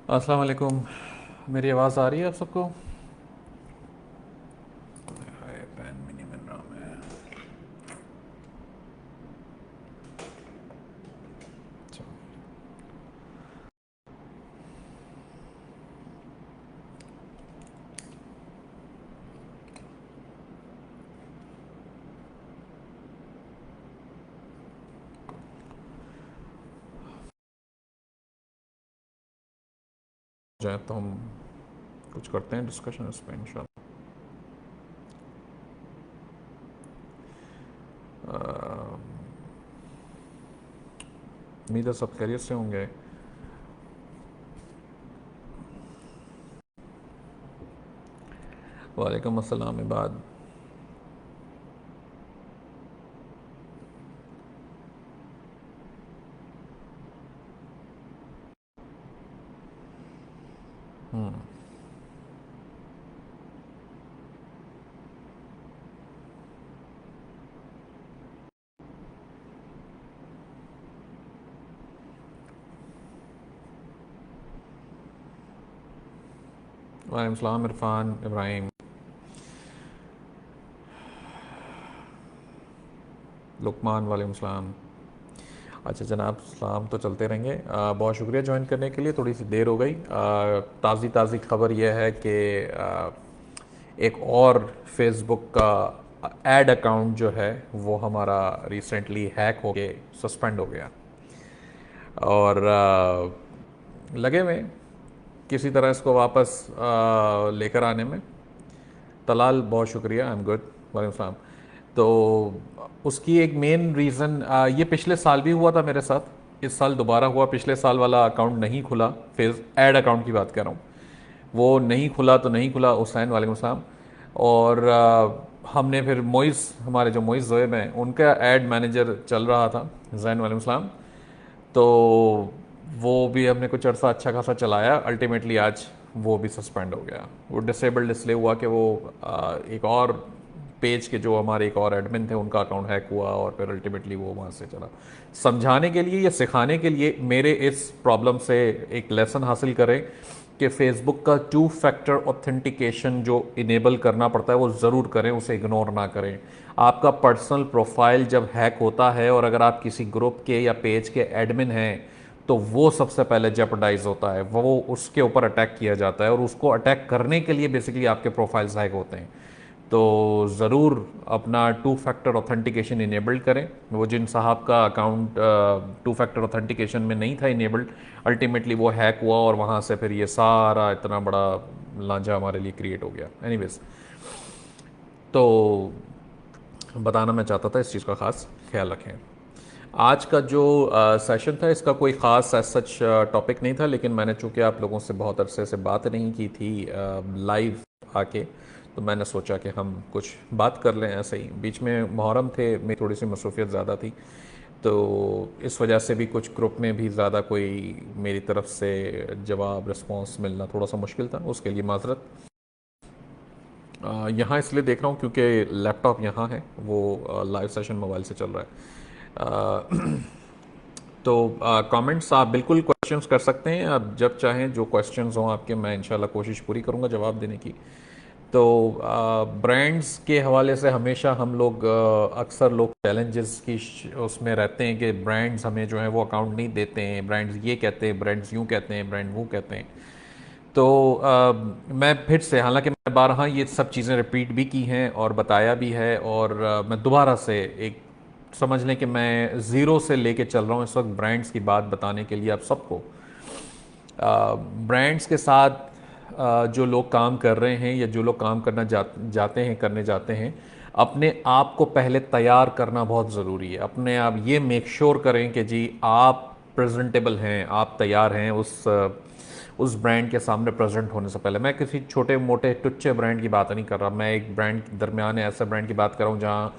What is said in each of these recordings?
अस्सलाम वालेकुम। मेरी आवाज़ आ रही है आप सबको? हाय, पैन में नहीं मिल रहा मैं। अच्छा, जाए तो हम कुछ करते हैं डिस्कशन इस पर इंशाल्लाह। उम्मीद है सब खैरियत से होंगे। वालेकुम अस्सलाम इबाद। वालेकुम सलाम इरफान इब्राहिम। लुकमान वालेकुम सलाम। अच्छा जनाब, सलाम तो चलते रहेंगे। बहुत शुक्रिया ज्वाइन करने के लिए, थोड़ी सी देर हो गई। ताज़ी ताज़ी खबर यह है कि एक और फेसबुक का एड अकाउंट जो है वो हमारा रिसेंटली हैक हो के सस्पेंड हो गया। और लगे हुए हैं किसी तरह इसको वापस लेकर आने में। तलाल बहुत शुक्रिया, आई एम गुड। वालेकुम सलाम। तो उसकी एक मेन रीज़न, ये पिछले साल भी हुआ था मेरे साथ, इस साल दोबारा हुआ। पिछले साल वाला अकाउंट नहीं खुला, फेस एड अकाउंट की बात कर रहा हूँ। वो नहीं खुला तो नहीं खुला। हुसैन वालेकुम सलाम। और हमने फिर मोइस, हमारे जो मोइस जोएब हैं, उनका एड मैनेजर चल रहा था, जैन वालेकुम सलाम। तो वो भी हमने कुछ अर्सा अच्छा खासा चलाया। अल्टीमेटली आज वो भी सस्पेंड हो गया। वो डिसेबल्ड इसलिए हुआ कि वो एक और पेज के जो हमारे एक और एडमिन थे उनका अकाउंट हैक हुआ और फिर अल्टीमेटली वो वहाँ से चला। समझाने के लिए या सिखाने के लिए मेरे इस प्रॉब्लम से एक लेसन हासिल करें कि फेसबुक का टू फैक्टर ऑथेंटिकेशन जो इनेबल करना पड़ता है वो ज़रूर करें, उसे इग्नोर ना करें। आपका पर्सनल प्रोफाइल जब हैक होता है और अगर आप किसी ग्रुप के या पेज के एडमिन हैं तो वो सबसे पहले जेपरडाइज होता है, वो उसके ऊपर अटैक किया जाता है और उसको अटैक करने के लिए बेसिकली आपके प्रोफाइल्स हैक होते हैं। तो ज़रूर अपना टू फैक्टर ऑथेंटिकेशन इनेबल्ड करें। वो जिन साहब का अकाउंट टू फैक्टर ऑथेंटिकेशन में नहीं था इनेबल्ड, अल्टीमेटली वो हैक हुआ और वहाँ से फिर ये सारा इतना बड़ा लांझा हमारे लिए क्रिएट हो गया। एनीवेज, तो बताना मैं चाहता था, इस चीज़ का ख़ास ख्याल रखें। आज का जो सेशन था इसका कोई ख़ास एज सच टॉपिक नहीं था, लेकिन मैंने चूंकि आप लोगों से बहुत अरसे से बात नहीं की थी लाइव आके, तो मैंने सोचा कि हम कुछ बात कर लें ऐसे ही। बीच में मुहर्रम थे, मेरी थोड़ी सी मसरूफियत ज़्यादा थी, तो इस वजह से भी कुछ ग्रुप में भी ज़्यादा कोई मेरी तरफ से जवाब रिस्पॉन्स मिलना थोड़ा सा मुश्किल था, उसके लिए माजरत। यहाँ इसलिए देख रहा हूँ क्योंकि लैपटॉप यहाँ है, वो लाइव सेशन मोबाइल से चल रहा है। तो कमेंट्स आप बिल्कुल क्वेश्चंस कर सकते हैं, आप जब चाहें जो क्वेश्चंस हों आपके, मैं इंशाल्लाह कोशिश पूरी करूँगा जवाब देने की। तो ब्रांड्स के हवाले से हमेशा हम लोग अक्सर लोग चैलेंजेस की उसमें रहते हैं कि ब्रांड्स हमें जो है वो अकाउंट नहीं देते हैं, ब्रांड्स ये कहते हैं, ब्रांड्स यूँ कहते हैं, ब्रांड वो कहते हैं। तो मैं फिर से, हालांकि मैं बारहा ये सब चीज़ें रिपीट भी की हैं और बताया भी है, और मैं दोबारा से एक समझ लें कि मैं ज़ीरो से लेके चल रहा हूँ इस वक्त ब्रांड्स की बात बताने के लिए आप सबको। ब्रांड्स के साथ जो लोग काम कर रहे हैं या जो लोग काम करना जाते हैं, करने जाते हैं, अपने आप को पहले तैयार करना बहुत ज़रूरी है। अपने आप ये मेक श्योर करें कि जी आप प्रेजेंटेबल हैं, आप तैयार हैं उस ब्रांड के सामने प्रेजेंट होने से पहले। मैं किसी छोटे मोटे टुच्चे ब्रांड की बात नहीं कर रहा, मैं एक ब्रांड के दरमियान ऐसे ब्रांड की बात कर रहा हूँ जहाँ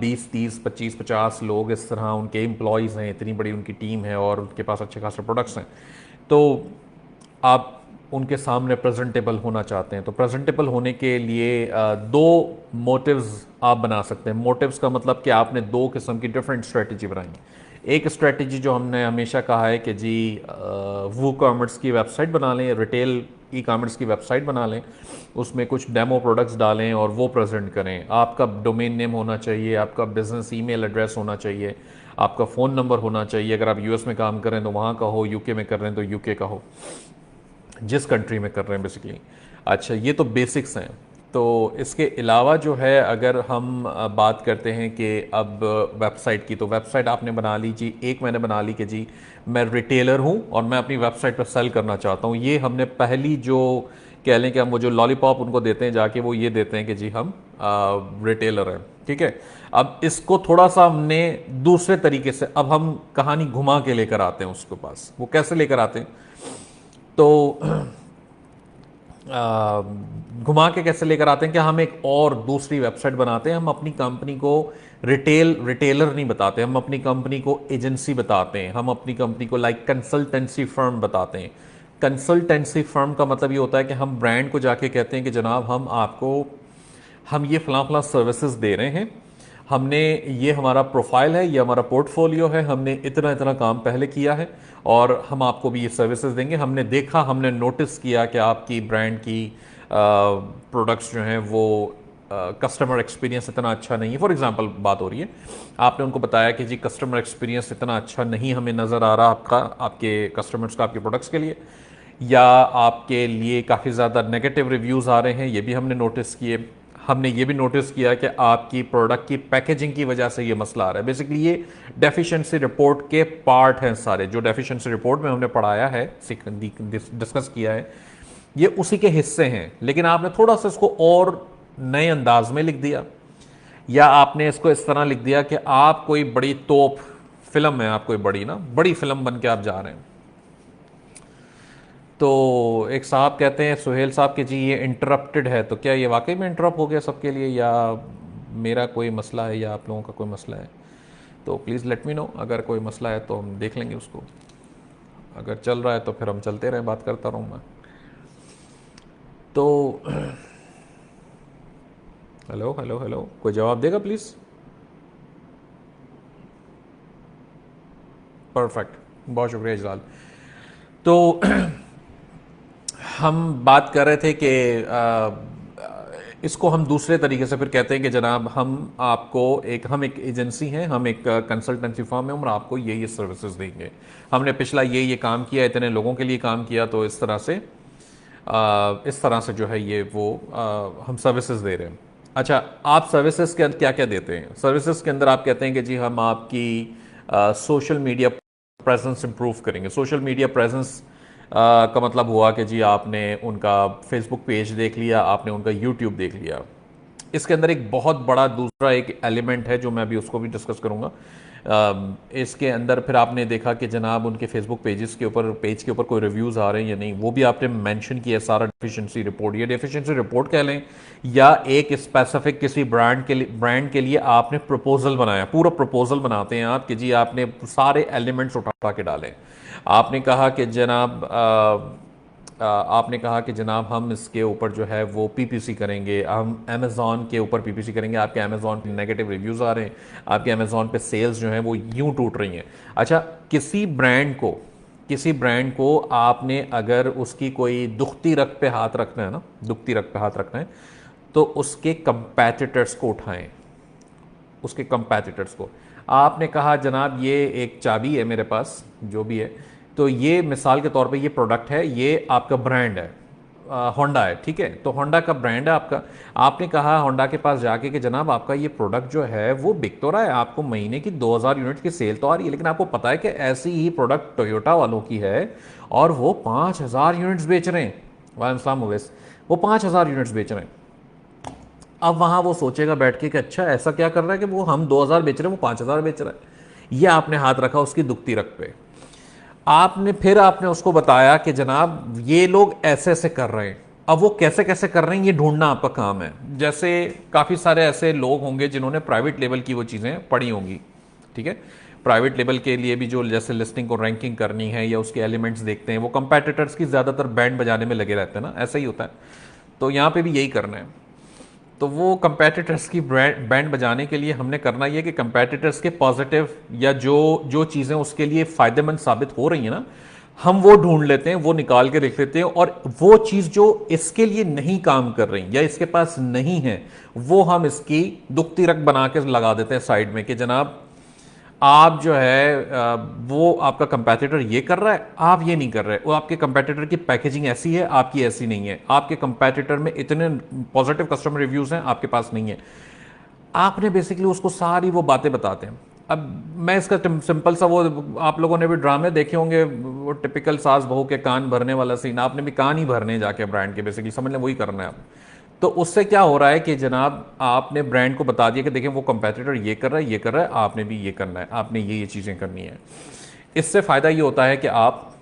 20 30 25 50 लोग इस तरह उनके एम्प्लॉयज़ हैं, इतनी बड़ी उनकी टीम है और उनके पास अच्छे खासे प्रोडक्ट्स हैं। तो आप उनके सामने प्रेजेंटेबल होना चाहते हैं, तो प्रेजेंटेबल होने के लिए दो मोटिव्स आप बना सकते हैं। मोटिव्स का मतलब कि आपने दो किस्म की डिफरेंट स्ट्रेटजी बनाई। एक स्ट्रेटजी जो हमने हमेशा कहा है कि जी वो कॉमर्स की वेबसाइट बना लें, रिटेल ई कॉमर्स की वेबसाइट बना लें, उसमें कुछ डेमो प्रोडक्ट्स डालें और वो प्रेजेंट करें। आपका डोमेन नेम होना चाहिए, आपका बिजनेस ईमेल एड्रेस होना चाहिए, आपका फ़ोन नंबर होना चाहिए। अगर आप यूएस में काम कर रहे हैं तो वहाँ का हो, यूके में कर रहे हैं तो यूके का हो, जिस कंट्री में कर रहे हैं बेसिकली। अच्छा, ये तो बेसिक्स हैं। तो इसके अलावा जो है, अगर हम बात करते हैं कि अब वेबसाइट की, तो वेबसाइट आपने बना ली जी, एक मैंने बना ली कि जी मैं रिटेलर हूँ और मैं अपनी वेबसाइट पर सेल करना चाहता हूँ। ये हमने पहली जो कह लें कि हम वो जो लॉलीपॉप उनको देते हैं जाके, वो ये देते हैं कि जी हम रिटेलर हैं, ठीक है। अब इसको थोड़ा सा हमने दूसरे तरीके से, अब हम कहानी घुमा के लेकर आते हैं उसके पास। वो कैसे लेकर आते हैं, तो घुमा के कैसे लेकर आते हैं कि हम एक और दूसरी वेबसाइट बनाते हैं। हम अपनी कंपनी को रिटेलर नहीं बताते, हम अपनी कंपनी को एजेंसी बताते हैं, हम अपनी कंपनी को लाइक कंसल्टेंसी फर्म बताते हैं। कंसल्टेंसी फर्म का मतलब ये होता है कि हम ब्रांड को जाके कहते हैं कि जनाब हम ये फलां फलां सर्विसेज दे रहे हैं, हमने ये हमारा प्रोफाइल है, ये हमारा पोर्टफोलियो है, हमने इतना इतना काम पहले किया है और हम आपको भी ये सर्विसेज देंगे। हमने देखा, हमने नोटिस किया कि आपकी ब्रांड की प्रोडक्ट्स जो हैं वो कस्टमर एक्सपीरियंस इतना अच्छा नहीं है। फॉर एग्जांपल बात हो रही है, आपने उनको बताया कि जी कस्टमर एक्सपीरियंस इतना अच्छा नहीं हमें नज़र आ रहा आपके कस्टमर्स का आपके प्रोडक्ट्स के लिए, या आपके लिए काफ़ी ज़्यादा नेगेटिव रिव्यूज़ आ रहे हैं, ये भी हमने नोटिस किए। हमने ये भी नोटिस किया कि आपकी प्रोडक्ट की पैकेजिंग की वजह से ये मसला आ रहा है। बेसिकली ये डेफिशिएंसी रिपोर्ट के पार्ट हैं सारे, जो डेफिशिएंसी रिपोर्ट में हमने पढ़ाया है, डिस्कस किया है, ये उसी के हिस्से हैं। लेकिन आपने थोड़ा सा इसको और नए अंदाज में लिख दिया, या आपने इसको इस तरह लिख दिया कि आप कोई बड़ी तोप फिल्म है, आप कोई बड़ी फिल्म बन के आप जा रहे हैं। तो एक साहब कहते हैं, सुहेल साहब, कि जी ये इंटरप्टेड है, तो क्या ये वाकई में इंटरप्ट हो गया सबके लिए, या मेरा कोई मसला है, या आप लोगों का कोई मसला है? तो प्लीज़ लेट मी नो। अगर कोई मसला है तो हम देख लेंगे उसको, अगर चल रहा है तो फिर हम चलते रहें, बात करता रहूँ मैं। तो हेलो हेलो हेलो, कोई जवाब देगा प्लीज़? परफेक्ट, बहुत शुक्रिया इजलाल। तो हम बात कर रहे थे कि इसको हम दूसरे तरीके से फिर कहते हैं कि जनाब हम एक एजेंसी हैं, हम एक कंसल्टेंसी फर्म है और आपको ये सर्विसेज देंगे। हमने पिछला ये काम किया, इतने लोगों के लिए काम किया, तो इस तरह से जो है ये वो हम सर्विसेज दे रहे हैं। अच्छा, आप सर्विसेज के अंदर क्या क्या देते हैं? सर्विसेज के अंदर आप कहते हैं कि जी हम आपकी सोशल मीडिया प्रेजेंस इंप्रूव करेंगे। सोशल मीडिया प्रेजेंस का मतलब हुआ कि जी आपने उनका फेसबुक पेज देख लिया, आपने उनका यूट्यूब देख लिया। इसके अंदर एक बहुत बड़ा दूसरा एक एलिमेंट है जो मैं अभी उसको भी डिस्कस करूंगा। इसके अंदर फिर आपने देखा कि जनाब उनके फेसबुक पेज के ऊपर कोई रिव्यूज़ आ रहे हैं या नहीं, वो भी आपने मेंशन किया सारा डेफिशिएंसी रिपोर्ट। ये डेफिशिएंसी रिपोर्ट कह लें, या एक स्पेसिफिक किसी ब्रांड के लिए आपने प्रपोजल बनाया, पूरा प्रपोजल बनाते हैं आप कि जी आपने सारे एलिमेंट्स उठा के डालें। आपने कहा कि जनाब हम इसके ऊपर जो है वो पीपीसी करेंगे, हम अमेज़ॉन के ऊपर पीपीसी करेंगे। आपके अमेज़ॉन पे नेगेटिव रिव्यूज़ आ रहे हैं, आपके अमेज़ॉन पे सेल्स जो हैं वो यूं टूट रही हैं। अच्छा, किसी ब्रांड को आपने अगर उसकी कोई दुखती रग पे हाथ रखना है ना, दुखती रग पे हाथ रखना है, तो उसके कंपेटिटर्स को उठाएं, उसके कंपेटिटर्स को। आपने कहा जनाब ये एक चाबी है मेरे पास, जो भी है, तो ये मिसाल के तौर पे ये प्रोडक्ट है, ये आपका ब्रांड है, होंडा है, ठीक है, तो होंडा का ब्रांड है आपका। आपने कहा होंडा के पास जाके कि जनाब आपका ये प्रोडक्ट जो है वो बिक तो रहा है, आपको महीने की 2000 यूनिट की सेल तो आ रही है, लेकिन आपको पता है कि ऐसी ही प्रोडक्ट टोयोटा वालों की है और वो 5000 यूनिट्स बेच रहे हैं। वालेकुम उवैस, वो 5000 यूनिट्स बेच रहे हैं। अब वहां वो सोचेगा बैठ के कि अच्छा ऐसा क्या कर रहा है कि वो हम 2000 बेच रहे हैं, वो 5000 बेच रहा है। ये आपने हाथ रखा उसकी दुखती रग पे। आपने उसको बताया कि जनाब ये लोग ऐसे ऐसे कर रहे हैं। अब वो कैसे कैसे कर रहे हैं ये ढूंढना आपका काम है। जैसे काफ़ी सारे ऐसे लोग होंगे जिन्होंने प्राइवेट लेवल की वो चीज़ें पढ़ी होंगी, ठीक है। प्राइवेट लेवल के लिए भी जो जैसे लिस्टिंग को रैंकिंग करनी है या उसके एलिमेंट्स देखते हैं, वो कंपेटिटर्स की ज़्यादातर बैंड बजाने में लगे रहते हैं ना, ऐसा ही होता है। तो यहाँ पे भी यही करना है। तो वो कंपेटिटर्स की बैंड बजाने के लिए हमने करना ये कि कंपेटिटर्स के पॉजिटिव या जो जो चीज़ें उसके लिए फ़ायदेमंद साबित हो रही हैं ना, हम वो ढूंढ लेते हैं, वो निकाल के देख लेते हैं, और वो चीज़ जो इसके लिए नहीं काम कर रही या इसके पास नहीं है, वो हम इसकी दुखती रख बना के लगा देते हैं साइड में कि जनाब आप जो है वो आपका कंपेटिटर ये कर रहा है, आप ये नहीं कर रहे, वो आपके कंपेटिटर की पैकेजिंग ऐसी है, आपकी ऐसी नहीं है, आपके कंपेटिटर में इतने पॉजिटिव कस्टमर रिव्यूज हैं, आपके पास नहीं है। आपने बेसिकली उसको सारी वो बातें बताते हैं। अब मैं इसका सिंपल सा, वो आप लोगों ने भी ड्रामे देखे होंगे, वो टिपिकल सास बहू के कान भरने वाला सीन, आपने भी कान ही भरने जाके ब्रांड के, बेसिकली समझ लें वही करना है आप। तो उससे क्या हो रहा है कि जनाब आपने ब्रांड को बता दिया कि देखें वो कंपेटिटर ये कर रहा है, ये कर रहा है, आपने भी ये करना है, आपने ये चीज़ें करनी है। इससे फ़ायदा ये होता है कि आप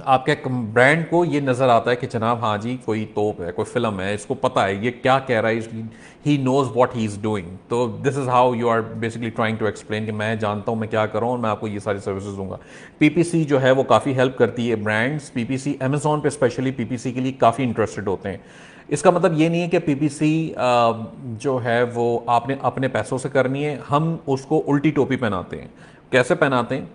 आपके ब्रांड को ये नज़र आता है कि जनाब हाँ जी कोई तोप है, कोई फिल्म है, इसको पता है ये क्या कह रहा है, he knows what he is doing. तो this is how you are basically trying to explain कि मैं जानता हूँ मैं क्या कर रहा हूँ और मैं आपको ये सारी सर्विसेज दूंगा। पीपीसी जो है वो काफ़ी हेल्प करती है ब्रांड्स, पीपीसी अमेजोन पे स्पेशली पीपीसी के लिए काफ़ी इंटरेस्टेड होते हैं। इसका मतलब ये नहीं है कि पीपीसी जो है वो आपने अपने पैसों से करनी है, हम उसको उल्टी टोपी पहनाते हैं। कैसे पहनाते हैं?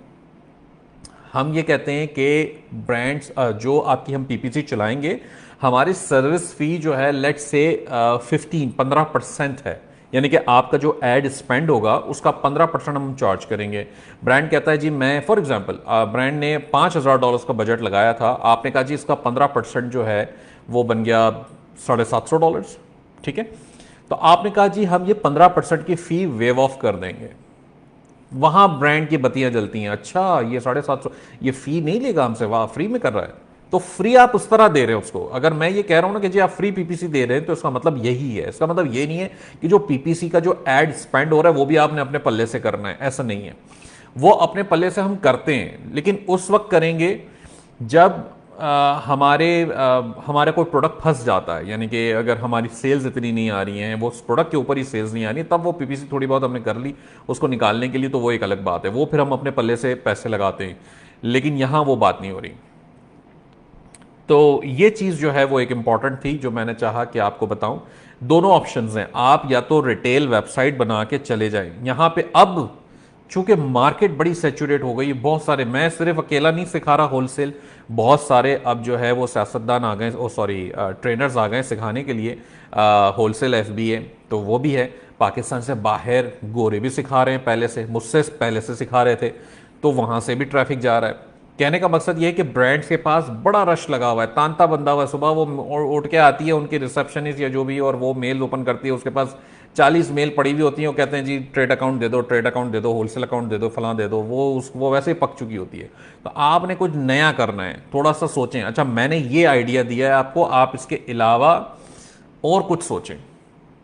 हम ये कहते हैं कि ब्रांड्स जो आपकी हम पीपीसी चलाएंगे, हमारी सर्विस फी जो है लेट्स से 15% है, यानी कि आपका जो एड स्पेंड होगा उसका 15% हम चार्ज करेंगे। ब्रांड कहता है जी मैं फॉर एग्जांपल ब्रांड ने $5,000 का बजट लगाया था, आपने कहा जी इसका 15% जो है वो बन गया $750, ठीक है। तो आपने कहा जी हम ये 15% की फी वेव ऑफ कर देंगे। वहां ब्रांड की बत्तियां जलती हैं, अच्छा ये 750, ये फी नहीं लेगा हमसे, वाह फ्री में कर रहा है। तो फ्री आप उस तरह दे रहे हो उसको। अगर मैं ये कह रहा हूं ना कि जी आप फ्री पीपीसी दे रहे हैं, तो इसका मतलब यही है। इसका मतलब ये नहीं है कि जो पीपीसी का जो एड स्पेंड हो रहा है वो भी आपने अपने पल्ले से करना है, ऐसा नहीं है। वो अपने पल्ले से हम करते हैं, लेकिन उस वक्त करेंगे जब हमारे कोई प्रोडक्ट फंस जाता है, यानी कि अगर हमारी सेल्स इतनी नहीं आ रही हैं, वो उस प्रोडक्ट के ऊपर ही सेल्स नहीं आ रही, तब वो पीपीसी थोड़ी बहुत हमने कर ली उसको निकालने के लिए, तो वो एक अलग बात है, वो फिर हम अपने पल्ले से पैसे लगाते हैं। लेकिन यहां वो बात नहीं हो रही। तो ये चीज़ जो है वो एक इंपॉर्टेंट थी जो मैंने चाहा कि आपको बताऊं। दोनों ऑप्शंस हैं, आप या तो रिटेल वेबसाइट बना के चले जाएं। यहां पे अब चूंकि मार्केट बड़ी सेचुरेट हो गई, बहुत सारे, मैं सिर्फ अकेला नहीं सिखा रहा होलसेल, बहुत सारे अब जो है वो सियासतदान आ गए, ओ सॉरी ट्रेनर्स आ गए सिखाने के लिए होलसेल एफबीए, तो वो भी है। पाकिस्तान से बाहर गोरे भी सिखा रहे हैं, पहले से, मुझसे पहले से सिखा रहे थे, तो वहाँ से भी ट्रैफिक जा रहा है। कहने का मकसद ये है कि ब्रांड्स के पास बड़ा रश लगा हुआ है, तांता बंधा हुआ है। सुबह वो उठ के आती है उनकी रिसेप्शनिस्ट या जो भी, और वो मेल ओपन करती है, उसके पास 40 मेल पड़ी हुई होती हैं, वो कहते हैं जी ट्रेड अकाउंट दे दो, ट्रेड अकाउंट दे दो, होलसेल अकाउंट दे दो, फलां दे दो, वो वैसे ही पक चुकी होती है। तो आपने कुछ नया करना है, थोड़ा सा सोचें। अच्छा मैंने ये आइडिया दिया है आपको, आप इसके अलावा और कुछ सोचें।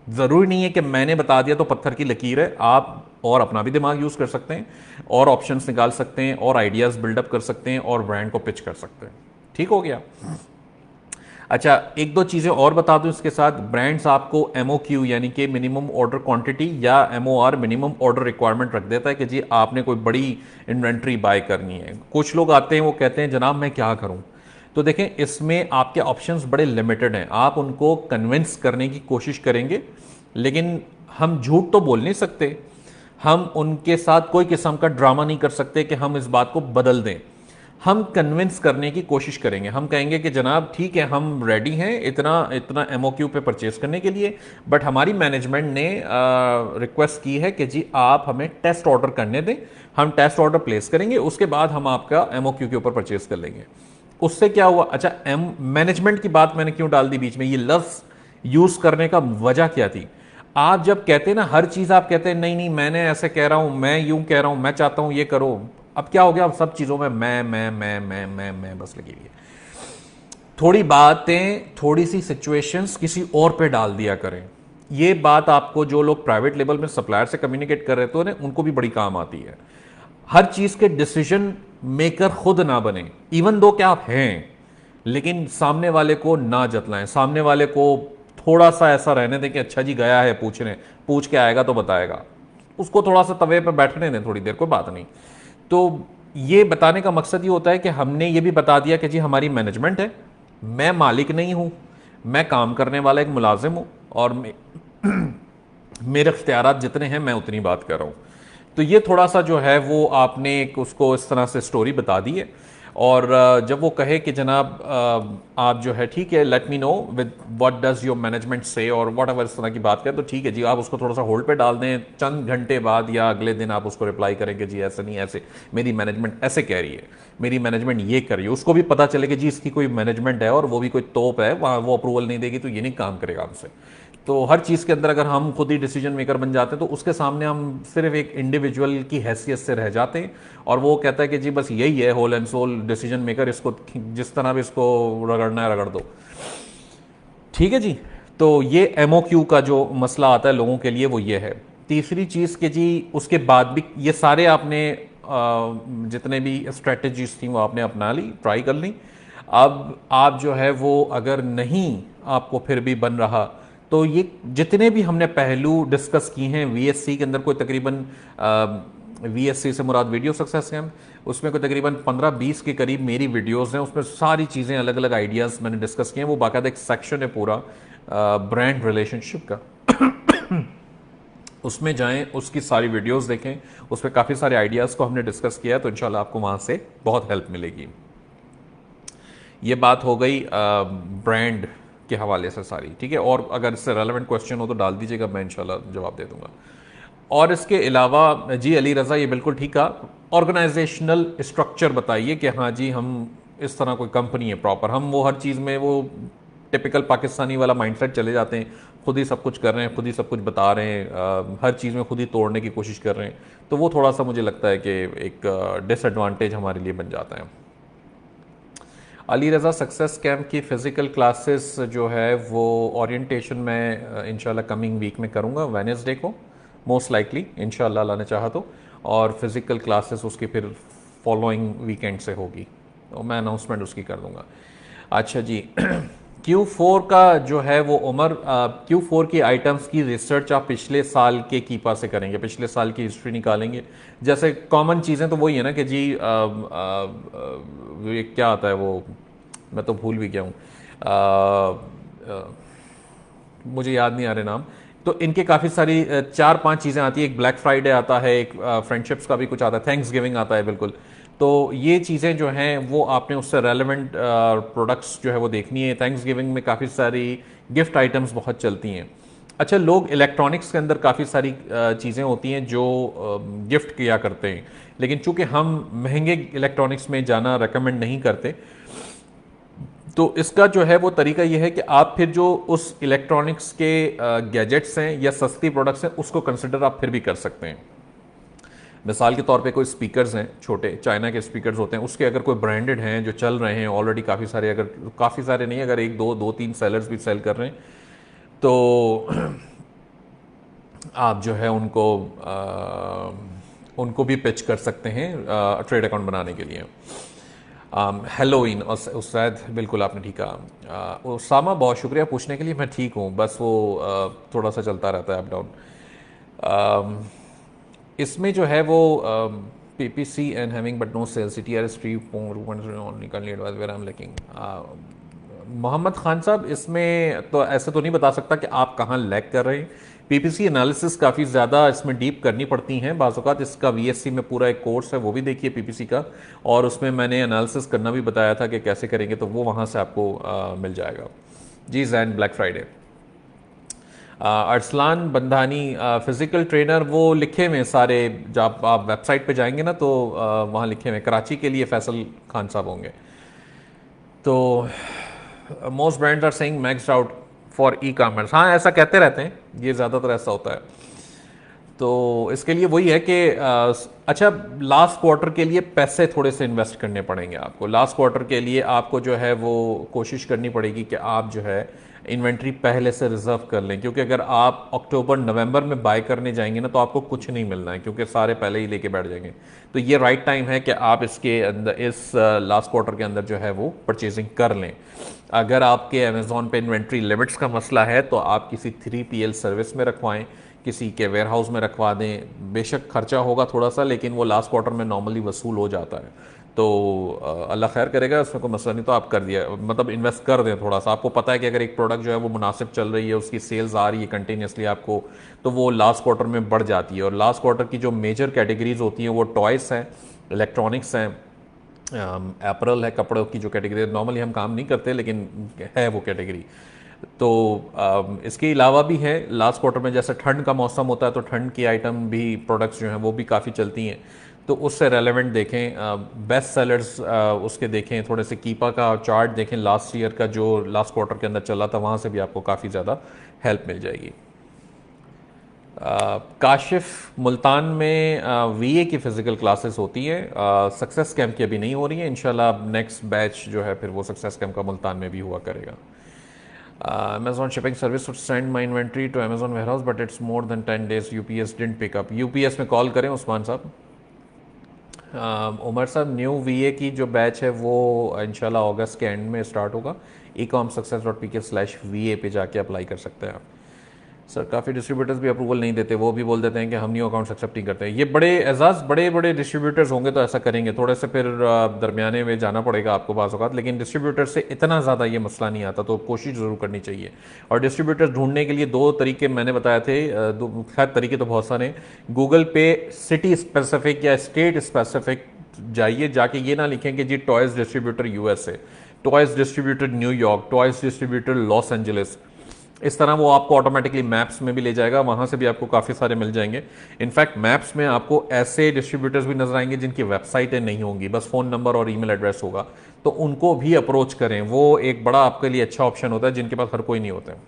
ज़रूरी नहीं है कि मैंने बता दिया तो पत्थर की लकीर है, आप और अपना भी दिमाग यूज़ कर सकते हैं, और ऑप्शंस निकाल सकते हैं, और आइडियाज़ बिल्डअप कर सकते हैं, और ब्रांड को पिच कर सकते हैं। ठीक हो गया? अच्छा एक दो चीज़ें और बता दूं इसके साथ। ब्रांड्स आपको एमओक्यू यानी कि मिनिमम ऑर्डर क्वांटिटी या एमओआर मिनिमम ऑर्डर रिक्वायरमेंट रख देता है कि जी आपने कोई बड़ी इन्वेंट्री बाय करनी है। कुछ लोग आते हैं वो कहते हैं जनाब मैं क्या करूं, तो देखें इसमें आपके ऑप्शंस बड़े लिमिटेड हैं। आप उनको कन्विंस करने की कोशिश करेंगे, लेकिन हम झूठ तो बोल नहीं सकते, हम उनके साथ कोई किस्म का ड्रामा नहीं कर सकते कि हम इस बात को बदल दें। हम कन्विंस करने की कोशिश करेंगे, हम कहेंगे कि जनाब ठीक है हम रेडी हैं इतना इतना एमओक्यू पे परचेज करने के लिए, बट हमारी मैनेजमेंट ने रिक्वेस्ट की है कि जी आप हमें टेस्ट ऑर्डर करने दें, हम टेस्ट ऑर्डर प्लेस करेंगे, उसके बाद हम आपका एमओक्यू के ऊपर परचेज कर लेंगे। उससे क्या हुआ? अच्छा मैनेजमेंट की बात मैंने क्यों डाल दी बीच में, ये लफ्ज यूज करने का वजह क्या थी? आप जब कहते हैं ना हर चीज आप कहते हैं नहीं नहीं मैंने ऐसे कह रहा हूं, मैं यूं कह रहा हूं, मैं चाहता हूं ये करो, अब क्या हो गया? अब सब चीजों में मैं बस लगी हुई है। थोड़ी बातें, थोड़ी सी सिचुएशंस किसी और पे डाल दिया करें। ये बात आपको जो लोग प्राइवेट लेवल में सप्लायर से कम्युनिकेट कर रहे थे ना, उनको भी बड़ी काम आती है। हर चीज के डिसीजन मेकर खुद ना बने, इवन दो क्या आप हैं, लेकिन सामने वाले को ना जतलाएं, सामने वाले को थोड़ा सा ऐसा रहने दें कि अच्छा जी गया है पूछने, पूछ के आएगा तो बताएगा, उसको थोड़ा सा तवे पे बैठने दें थोड़ी देर, कोई बात नहीं। तो ये बताने का मकसद ये होता है कि हमने ये भी बता दिया कि जी हमारी मैनेजमेंट है, मैं मालिक नहीं हूं, मैं काम करने वाला एक मुलाजिम हूं, और मेरे इख्तियारात जितने हैं मैं उतनी बात कर रहा हूँ। तो ये थोड़ा सा जो है वो आपने एक उसको इस तरह से स्टोरी बता दी है। और जब वो कहे कि जनाब आप जो है ठीक है, late me know with what does your management से और वट एवर इस तरह की बात करें, तो ठीक है जी, आप उसको थोड़ा सा होल्ड पे डाल दें, चंद घंटे बाद या अगले दिन आप उसको रिप्लाई करेंगे जी ऐसे नहीं ऐसे, मेरी मैनेजमेंट ऐसे कह रही है, मेरी मैनेजमेंट ये कर रही है, उसको भी पता चले कि जी इसकी कोई मैनेजमेंट है और वो भी कोई तोप है, वहाँ वो अप्रूवल नहीं देगी तो ये नहीं काम करेगा हमसे। तो हर चीज़ के अंदर अगर हम खुद ही डिसीजन मेकर बन जाते हैं तो उसके सामने हम सिर्फ एक इंडिविजुअल की हैसियत से रह जाते हैं, और वो कहता है कि जी बस यही है whole and sole decision maker, इसको जिस तरह भी इसको रगड़ना है रगड़ दो। ठीक है जी। तो ये MOQ का जो मसला आता है लोगों के लिए वो ये है। तीसरी चीज़ कि जी उसके बाद भी ये सारे आपने जितने भी स्ट्रेटजीज थी वो आपने अपना ली, ट्राई कर ली। अब आप जो है वो अगर नहीं आपको फिर भी बन रहा, तो ये जितने भी हमने पहलू डिस्कस किए हैं VSC के अंदर, कोई तकरीबन VSC से मुराद वीडियो सक्सेस स्कैम, उसमें कोई तकरीबन 15-20 के करीब मेरी वीडियोस हैं, उसमें सारी चीज़ें अलग अलग आइडियाज़ मैंने डिस्कस किए हैं। वो बाकायदा एक सेक्शन है पूरा ब्रांड रिलेशनशिप का, उसमें जाएं, उसकी सारी वीडियोस देखें, उस पर काफ़ी सारे आइडियाज़ को हमने डिस्कस किया है, तो इंशाल्लाह आपको वहाँ से बहुत हेल्प मिलेगी। ये बात हो गई ब्रांड के हवाले से सारी, ठीक है। और अगर इससे रेलेवेंट क्वेश्चन हो तो डाल दीजिएगा, मैं इंशाल्लाह जवाब दे दूंगा। और इसके अलावा जी अली रज़ा ये बिल्कुल ठीक कहा, ऑर्गेनाइजेशनल स्ट्रक्चर बताइए कि हाँ जी हम इस तरह कोई कंपनी है प्रॉपर, हम वो हर चीज़ में वो टिपिकल पाकिस्तानी वाला माइंडसेट चले जाते हैं, खुद ही सब कुछ कर रहे हैं, खुद ही सब कुछ बता रहे हैं, हर चीज़ में खुद ही तोड़ने की कोशिश कर रहे हैं, तो वो थोड़ा सा मुझे लगता है कि एक डिसएडवांटेज हमारे लिए बन जाता है। अली रज़ा सक्सेस कैम्प की फ़िज़िकल क्लासेस जो है वो ओरिएंटेशन में इंशाल्लाह कमिंग वीक में करूँगा, वेडनेसडे को मोस्ट लाइकली इंशाल्लाह अल्लाह ने चाहा तो, और फिज़िकल क्लासेस उसकी फिर फॉलोइंग वीकेंड से होगी, तो मैं अनाउंसमेंट उसकी कर दूँगा। अच्छा जी Q4 का जो है वो उमर, Q4 की आइटम्स की रिसर्च आप पिछले साल के कीपा से करेंगे, पिछले साल की हिस्ट्री निकालेंगे। जैसे कॉमन चीज़ें तो वही है ना कि जी ये क्या आता है वो, मैं तो भूल भी गया हूँ, मुझे याद नहीं आ रहे नाम। तो इनके काफ़ी सारी 4-5 चीज़ें आती है, एक ब्लैक फ्राइडे आता है, एक फ्रेंडशिप्स का भी कुछ आता है, थैंक्स गिविंग आता है बिल्कुल। तो ये चीज़ें जो हैं वो आपने उससे रेलेवेंट प्रोडक्ट्स जो है वो देखनी है। थैंक्स गिविंग में काफ़ी सारी गिफ्ट आइटम्स बहुत चलती हैं। अच्छा, लोग इलेक्ट्रॉनिक्स के अंदर काफ़ी सारी चीज़ें होती हैं जो गिफ्ट किया करते हैं, लेकिन चूंकि हम महंगे इलेक्ट्रॉनिक्स में जाना रेकमेंड नहीं करते, तो इसका जो है वो तरीका ये है कि आप फिर जो उस इलेक्ट्रॉनिक्स के गैजेट्स हैं या सस्ती प्रोडक्ट्स हैं उसको कंसिडर आप फिर भी कर सकते हैं। मिसाल के तौर पे कोई स्पीकर्स हैं, छोटे चाइना के स्पीकर्स होते हैं, उसके अगर कोई ब्रांडेड हैं जो चल रहे हैं ऑलरेडी, काफ़ी सारे, अगर काफ़ी सारे नहीं, अगर एक दो 2-3 सेलर्स भी सेल कर रहे हैं, तो आप जो है उनको भी पिच कर सकते हैं ट्रेड अकाउंट बनाने के लिए। हेलोइन उस्ताद, बिल्कुल आपने ठीक कहा। उसामा, बहुत शुक्रिया पूछने के लिए, मैं ठीक हूँ, बस वो थोड़ा सा चलता रहता है अप डाउन। इसमें जो है वो PPC and having but no sales, CTRS 3 only करली advice where I am lacking. Mohammad Khan साहब, इसमें तो ऐसे तो नहीं बता सकता कि आप कहाँ लैग कर रहे हैं। PPC एनालिसिस काफ़ी ज़्यादा इसमें डीप करनी पड़ती हैं बाज़ औक़ात, इसका VSC में पूरा एक कोर्स है, वो भी देखिए PPC का, और उसमें मैंने एनालिसिस करना भी बताया था कि कैसे करेंगे, तो वो वहाँ से आपको मिल जाएगा जी। Jain black Friday. Arsalan Bandhani, physical trainer, वो लिखे हुए सारे, जब आप वेबसाइट पे जाएंगे ना तो वहाँ लिखे हुए, कराची के लिए फैसल खान साहब होंगे। तो most brands are saying maxed out for e-commerce, हाँ ऐसा कहते रहते हैं, ये ज़्यादातर ऐसा होता है। तो इसके लिए वही है कि अच्छा, लास्ट क्वार्टर के लिए पैसे थोड़े से इन्वेस्ट करने पड़ेंगे आपको। लास्ट क्वार्टर के लिए आपको जो है वो कोशिश करनी पड़ेगी कि आप जो है इन्वेंट्री पहले से रिजर्व कर लें, क्योंकि अगर आप अक्टूबर नवंबर में बाय करने जाएंगे ना तो आपको कुछ नहीं मिलना है, क्योंकि सारे पहले ही लेके बैठ जाएंगे। तो ये राइट टाइम है कि आप इसके अंदर, इस लास्ट क्वार्टर के अंदर जो है वो परचेजिंग कर लें। अगर आपके अमेज़ॉन पे इन्वेंट्री लिमिट्स का मसला है तो आप किसी 3PL सर्विस में रखवाएं, किसी के वेयर हाउस में रखवा दें। बेशक खर्चा होगा थोड़ा सा, लेकिन वो लास्ट क्वार्टर में नॉर्मली वसूल हो जाता है। तो अल्लाह खैर करेगा, उसमें कोई मसला नहीं। तो आप कर दिया, मतलब इन्वेस्ट कर दें थोड़ा सा। आपको पता है कि अगर एक प्रोडक्ट जो है वो मुनासिब चल रही है, उसकी सेल्स आ रही है कंटिन्यूसली आपको, तो वो लास्ट क्वार्टर में बढ़ जाती है। और लास्ट क्वार्टर की जो मेजर कैटेगरीज होती हैं वो टॉयस हैं, इलेक्ट्रॉनिक्स हैं, एपरल है, कपड़ों की जो कैटेगरी नॉर्मली हम काम नहीं करते लेकिन है वो कैटेगरी। तो इसके अलावा भी है लास्ट क्वार्टर में, जैसे ठंड का मौसम होता है तो ठंड की आइटम भी, प्रोडक्ट्स जो हैं वो भी काफ़ी चलती हैं। तो उससे रेलेवेंट देखें, बेस्ट सेलर्स उसके देखें, थोड़े से कीपा का चार्ट देखें लास्ट ईयर का जो लास्ट क्वार्टर के अंदर चला था, वहाँ से भी आपको काफ़ी ज़्यादा हेल्प मिल जाएगी। काशिफ मुल्तान में वीए की फ़िज़िकल क्लासेस होती हैं, सक्सेस कैंप की अभी नहीं हो रही है। इंशाल्लाह नेक्स्ट बैच जो है फिर वो सक्सेस कैंप का मुल्तान में भी हुआ करेगा। Amazon shipping service would send my inventory to Amazon warehouse, but it's more than 10 days. UPS didn't pick up. UPS में कॉल करें उस्मान साहब। उमर साहब, न्यू वीए की जो बैच है वो इंशाल्लाह अगस्त के एंड में स्टार्ट होगा। ecomsuccess.pk/va पे जाके अप्लाई कर सकते हैं आप। सर काफ़ी डिस्ट्रीब्यूटर्स भी अप्रूवल नहीं देते, वो भी बोल देते हैं कि हम न्यू अकाउंट्स एक्सेप्ट नहीं करते। ये बड़े एजाज बड़े बड़े डिस्ट्रीब्यूटर्स होंगे तो ऐसा करेंगे, थोड़े से फिर दरमियाने में जाना पड़ेगा आपको बाज़ औक़ात, लेकिन डिस्ट्रीब्यूटर से इतना ज़्यादा ये मसला नहीं आता, तो कोशिश ज़रूर करनी चाहिए। और डिस्ट्रीब्यूटर्स ढूंढने के लिए दो तरीके मैंने बताए थे, खैर तरीके तो बहुत सारे। गूगल पे सिटी स्पेसिफिक या स्टेट स्पेसिफिक जाइए, जाके ये ना लिखें कि जी toys distributor USA, toys distributor New York, toys distributor Los Angeles. इस तरह वो आपको ऑटोमेटिकली मैप्स में भी ले जाएगा, वहाँ से भी आपको काफ़ी सारे मिल जाएंगे। इनफैक्ट मैप्स में आपको ऐसे डिस्ट्रीब्यूटर्स भी नजर आएंगे जिनकी वेबसाइटें नहीं होंगी, बस फ़ोन नंबर और ईमेल एड्रेस होगा, तो उनको भी अप्रोच करें। वो एक बड़ा आपके लिए अच्छा ऑप्शन होता है जिनके पास हर कोई नहीं होता है।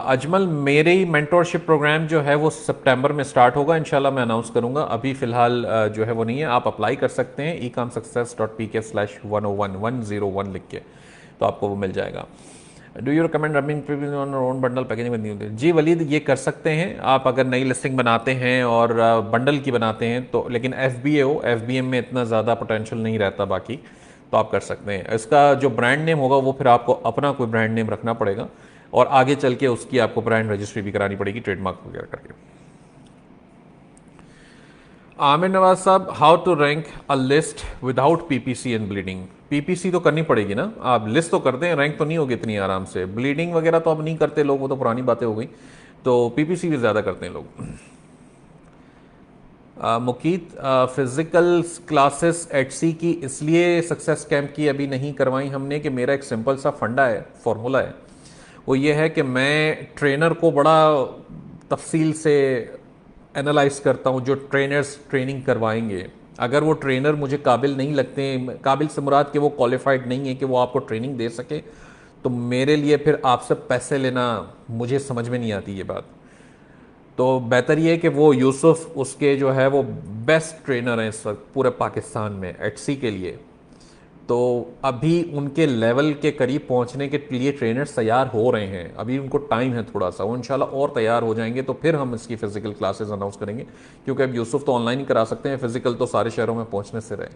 अजमल, मेरी मेंटोरशिप प्रोग्राम जो है वो सितंबर में स्टार्ट होगा, इंशाल्लाह मैं अनाउंस करूंगा। अभी फ़िलहाल जो है वो नहीं है, आप अप्लाई कर सकते हैं ecomsuccess.pk/101 लिख के, तो आपको वो मिल जाएगा। Do you recommend running on own bundle packaging with new? जी वलीद, ये कर सकते हैं आप अगर नई लिस्टिंग बनाते हैं और बंडल की बनाते हैं तो, लेकिन FBA हो, FBM में इतना ज़्यादा पोटेंशियल नहीं रहता बाकी, तो आप कर सकते हैं। इसका जो ब्रांड नेम होगा वो फिर आपको अपना कोई ब्रांड नेम रखना पड़ेगा, और आगे चल के उसकी आपको ब्रांड रजिस्ट्री भी करानी पड़ेगी, ट्रेडमार्क वगैरह करके। आमिर नवाज साहब, how to rank a list without PPC and bleeding? PPC तो करनी पड़ेगी ना, आप लिस्ट तो कर दें, रैंक तो नहीं होगी इतनी आराम से। ब्लीडिंग वगैरह तो अब नहीं करते लोग, वो तो पुरानी बातें हो गई, तो पीपीसी भी ज़्यादा करते हैं लोग। मुकीत, फिज़िकल क्लासेस एचसी की इसलिए सक्सेस कैंप की अभी नहीं करवाई हमने कि मेरा एक सिंपल सा फंडा है, फॉर्मूला है। वो ये है कि मैं ट्रेनर को बड़ा तफसील से एनालाइज करता हूँ, जो ट्रेनर्स ट्रेनिंग करवाएंगे। अगर वो ट्रेनर मुझे काबिल नहीं लगते, काबिल से मुराद कि वो क्वालिफाइड नहीं है कि वो आपको ट्रेनिंग दे सके, तो मेरे लिए फिर आपसे पैसे लेना मुझे समझ में नहीं आती ये बात। तो बेहतर ये है कि वो यूसुफ उसके जो है वो बेस्ट ट्रेनर हैं इस वक्त पूरे पाकिस्तान में एचसी के लिए, तो अभी उनके लेवल के करीब पहुंचने के लिए ट्रेनर्स तैयार हो रहे हैं। अभी उनको टाइम है थोड़ा सा, वो इंशाल्लाह और तैयार हो जाएंगे तो फिर हम इसकी फ़िज़िकल क्लासेस अनाउंस करेंगे, क्योंकि अब यूसुफ तो ऑनलाइन ही करा सकते हैं, फ़िज़िकल तो सारे शहरों में पहुंचने से रहे।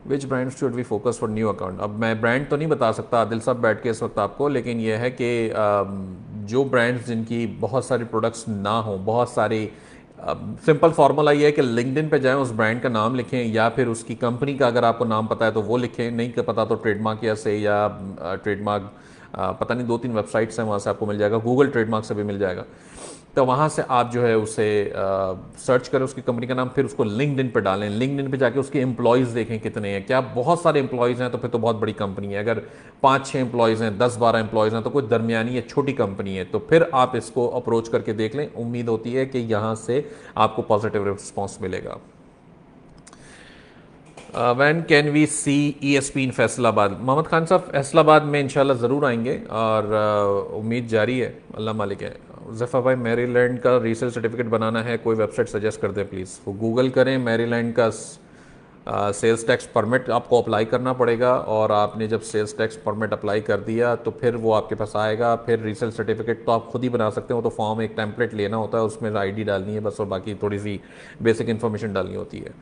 Which brand should we focus for new account? अब मैं ब्रांड तो नहीं बता सकता आदिल साहब बैठ के इस वक्त आपको, लेकिन यह है कि जो ब्रांड्स जिनकी बहुत सारी प्रोडक्ट्स ना हो, बहुत सारी, सिंपल फार्मूला ये है कि लिंक्डइन पे जाएं, उस ब्रांड का नाम लिखें, या फिर उसकी कंपनी का अगर आपको नाम पता है तो वो लिखें, नहीं पता तो ट्रेडमार्क या से, या ट्रेडमार्क पता नहीं 2-3 वेबसाइट्स हैं, वहाँ से आपको मिल जाएगा, गूगल ट्रेडमार्क से भी मिल जाएगा। तो वहाँ से आप जो है उसे सर्च करें उसकी कंपनी का नाम, फिर उसको लिंक्डइन पे डालें। लिंक्डइन पे जाके उसके एम्प्लॉयज़ देखें कितने हैं, क्या बहुत सारे एम्प्लॉयज़ हैं तो फिर तो बहुत बड़ी कंपनी है। अगर 5-6 एम्प्लॉयज़ हैं, 10-12 एम्प्लॉयज़ हैं तो कोई दरमियानी या छोटी कंपनी है, तो फिर आप इसको अप्रोच करके देख लें। उम्मीद होती है कि यहाँ से आपको पॉजिटिव रिस्पॉन्स मिलेगा। When can we see ESP in Faisalabad? Mohammad Khan साहब, फैसलाबाद में इंशाल्लाह ज़रूर आएंगे, और उम्मीद जारी है, अल्लाह मालिक है। जफ़ा भाई, मैरीलैंड का रीसेल सर्टिफिकेट बनाना है, कोई वेबसाइट सजेस्ट कर दें प्लीज़। वो गूगल करें, मैरीलैंड का सेल्स टैक्स परमिट आपको अप्लाई करना पड़ेगा, और आपने जब सेल्स टैक्स परमिट अप्लाई कर दिया तो फिर वो आपके पास आएगा। फिर रीसेल सर्टिफिकेट तो आप खुद ही बना सकते हो, तो फॉर्म एक टेम्पलेट लेना होता है, उसमें ID डालनी है बस, और बाकी थोड़ी सी बेसिक इन्फॉर्मेशन डालनी होती है।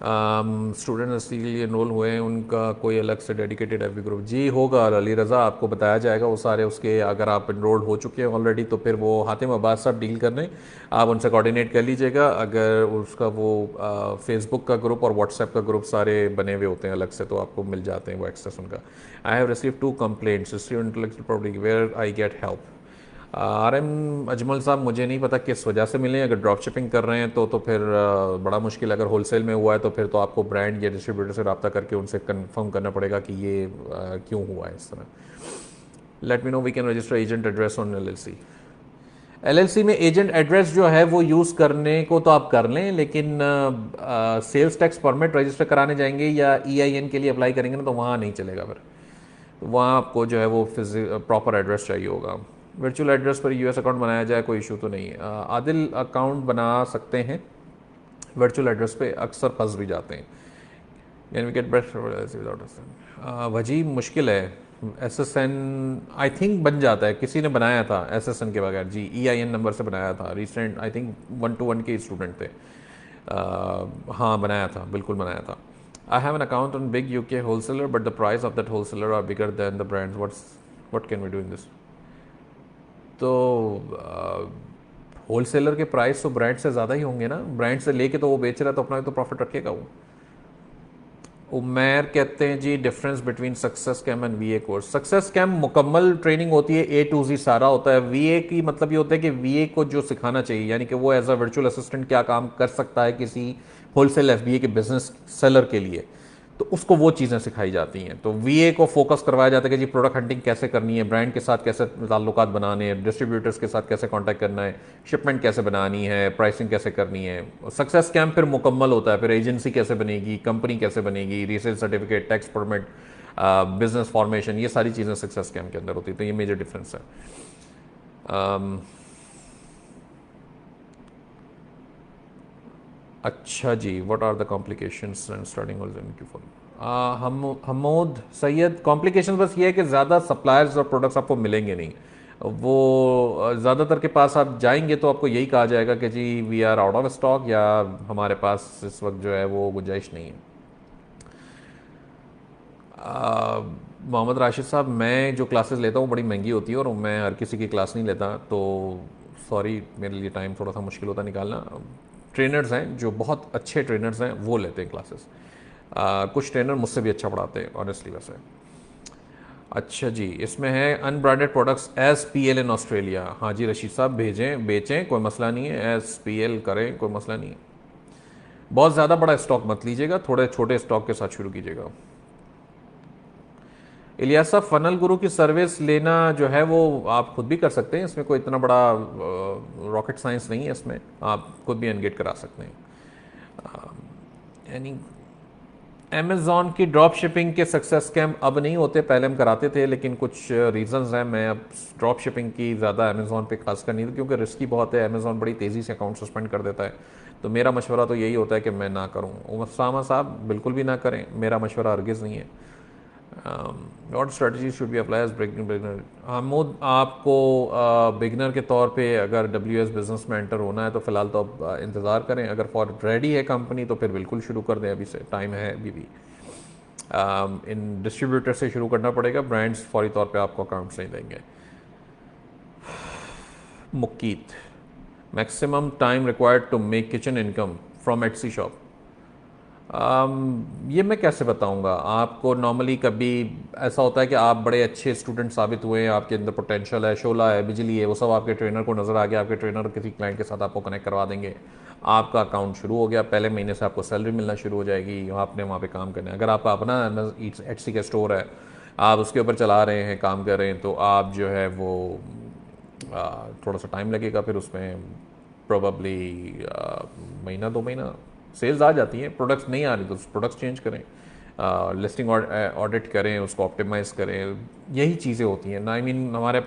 स्टूडेंट इसीलिए एनरोल हुए हैं, उनका कोई अलग से डेडिकेटेड एफबी ग्रुप? जी होगा अली रज़ा, आपको बताया जाएगा वो सारे उसके। अगर आप एनरोल हो चुके हैं ऑलरेडी तो फिर वो हातिम अब्बास साहब डील कर रहे हैं, आप उनसे कोऑर्डिनेट कर लीजिएगा। अगर उसका वो फेसबुक का ग्रुप और व्हाट्सएप का ग्रुप सारे बने हुए होते हैं अलग से, तो आपको मिल जाते हैं वो एक्सेस उनका। I have receive 2 complaints history intellectual property where I get help. RM Ajmal साहब, मुझे नहीं पता किस वजह से मिले। अगर ड्रॉप शिपिंग कर रहे हैं तो फिर बड़ा मुश्किल। अगर होलसेल में हुआ है तो फिर तो आपको ब्रांड या डिस्ट्रीब्यूटर से रब्ता करके उनसे कंफर्म करना पड़ेगा कि ये क्यों हुआ है इस तरह। Let me know we can register agent address on LLC। LLC में एजेंट एड्रेस जो है वो यूज़ करने को तो आप कर लें, लेकिन सेल्स टैक्स परमिट रजिस्टर कराने जाएंगे या EIN के लिए अप्लाई करेंगे ना, तो वहाँ नहीं चलेगा। फिर वहाँ आपको जो है वो प्रॉपर एड्रेस चाहिए होगा। वर्चुअल एड्रेस पर US अकाउंट बनाया जाए, कोई इशू तो नहीं है। आदिल, अकाउंट बना सकते हैं वर्चुअल एड्रेस पे, अक्सर फंस भी जाते हैं। Can we get best without वजी? मुश्किल है। SSN आई थिंक बन जाता है, किसी ने बनाया था SSN के बगैर जी, EIN नंबर से बनाया था रिसेंट, आई थिंक 1-to-1 के स्टूडेंट थे। हाँ बनाया था, बिल्कुल बनाया था। I have an account on big UK wholesaler but the price of that wholesaler are bigger than the brands, what can we do in this? तो होलसेलर के प्राइस तो ब्रांड से ज़्यादा ही होंगे ना, ब्रांड से लेके तो वो बेच रहा है तो अपना तो प्रॉफिट रखेगा वो। उमैर कहते हैं जी, difference between success cam and VA कोर्स। सक्सेस कैम मुकम्मल ट्रेनिंग होती है, A to Z सारा होता है। VA की मतलब ये होता है कि VA को जो सिखाना चाहिए, यानी कि वो एज अ वर्चुअल असिस्टेंट क्या काम कर सकता है किसी होलसेल FBA के बिजनेस सेलर के लिए, तो उसको वो चीज़ें सिखाई जाती हैं। तो VA को फोकस करवाया जाता है कि जी प्रोडक्ट हंटिंग कैसे करनी है, ब्रांड के साथ कैसे ताल्लुकात बनाने हैं, डिस्ट्रीब्यूटर्स के साथ कैसे कांटेक्ट करना है, शिपमेंट कैसे बनानी है, प्राइसिंग कैसे करनी है। सक्सेस कैम्प फिर मुकम्मल होता है, फिर एजेंसी कैसे बनेगी, कंपनी कैसे बनेगी, resale certificate, tax permit, business formation, ये सारी चीज़ें सक्सेस कैम्प के अंदर होती है। तो ये मेजर डिफरेंस है। अच्छा जी, what are the complications and starting Q4? Hamood Syed, complication बस ये है कि ज़्यादा सप्लायर्स और प्रोडक्ट्स आपको मिलेंगे नहीं। वो ज़्यादातर के पास आप जाएंगे तो आपको यही कहा जाएगा कि जी we are out of stock, या हमारे पास इस वक्त जो है वो गुंजाइश नहीं है। मोहम्मद राशिद साहब, मैं जो क्लासेस लेता हूँ बड़ी महंगी होती है और मैं हर किसी की क्लास नहीं लेता, तो सॉरी, मेरे लिए टाइम थोड़ा सा मुश्किल होता निकालना। ट्रेनर्स हैं जो बहुत अच्छे ट्रेनर्स हैं वो लेते हैं क्लासेस। कुछ ट्रेनर मुझसे भी अच्छा पढ़ाते हैं ऑनेस्टली वैसे। अच्छा जी, इसमें है unbranded products SPL in Australia. हाँ जी रशीद साहब, भेजें बेचें, कोई मसला नहीं है, SPL करें, कोई मसला नहीं है। बहुत ज़्यादा बड़ा स्टॉक मत लीजिएगा, थोड़े छोटे स्टॉक के साथ शुरू कीजिएगा। इलियास साहब, फनल गुरु की सर्विस लेना जो है वो आप खुद भी कर सकते हैं, इसमें कोई इतना बड़ा रॉकेट साइंस नहीं है, इसमें आप खुद भी एनगेट करा सकते हैं। यानी अमेज़ॉन की ड्रॉप शिपिंग के सक्सेस स्कैम अब नहीं होते, पहले हम कराते थे, लेकिन कुछ रीजंस हैं, मैं अब ड्रॉप शिपिंग की ज़्यादा अमेज़ॉन पे खासकर नहीं, क्योंकि रिस्की बहुत है। अमेज़ॉन बड़ी तेज़ी से अकाउंट सस्पेंड कर देता है, तो मेरा मशवरा तो यही होता है कि मैं ना करूँ। उसामा साहब, बिल्कुल भी ना करें, मेरा मशवरा हरगिज़ नहीं है। What strategy should be apply as beginner? Hamood, आपको बिगनर के तौर पे अगर WS बिजनेस में एंटर होना है तो फिलहाल तो अब इंतज़ार करें। अगर फॉर रेडी है कंपनी तो फिर बिल्कुल शुरू कर दें, अभी से टाइम है अभी भी। इन डिस्ट्रीब्यूटर से शुरू करना पड़ेगा, ब्रांड्स फौरी तौर पे आपको अकाउंट्स नहीं देंगे। Muqeet, maximum time required to make kitchen income from Etsy shop. ये मैं कैसे बताऊंगा आपको। नॉर्मली कभी ऐसा होता है कि आप बड़े अच्छे स्टूडेंट साबित हुए हैं, आपके अंदर पोटेंशियल है, शोला है, बिजली है, वो सब आपके ट्रेनर को नज़र आ गया, आपके ट्रेनर किसी क्लाइंट के साथ आपको कनेक्ट करवा देंगे, आपका अकाउंट शुरू हो गया, पहले महीने से आपको सैलरी मिलना शुरू हो जाएगी, आपने वहाँ पे काम करना है। अगर आपका अपना Etsy का स्टोर है, आप उसके ऊपर चला रहे हैं, काम कर रहे हैं, तो आप जो है वो थोड़ा सा टाइम लगेगा, फिर उसमें प्रोबेबली महीना 2 महीना सेल्स आ जाती हैं। प्रोडक्ट्स नहीं आ रही तो प्रोडक्ट्स चेंज करें, लिस्टिंग ऑडिट करें, उसको ऑप्टिमाइज़ करें, यही चीज़ें होती हैं ना। आई मीन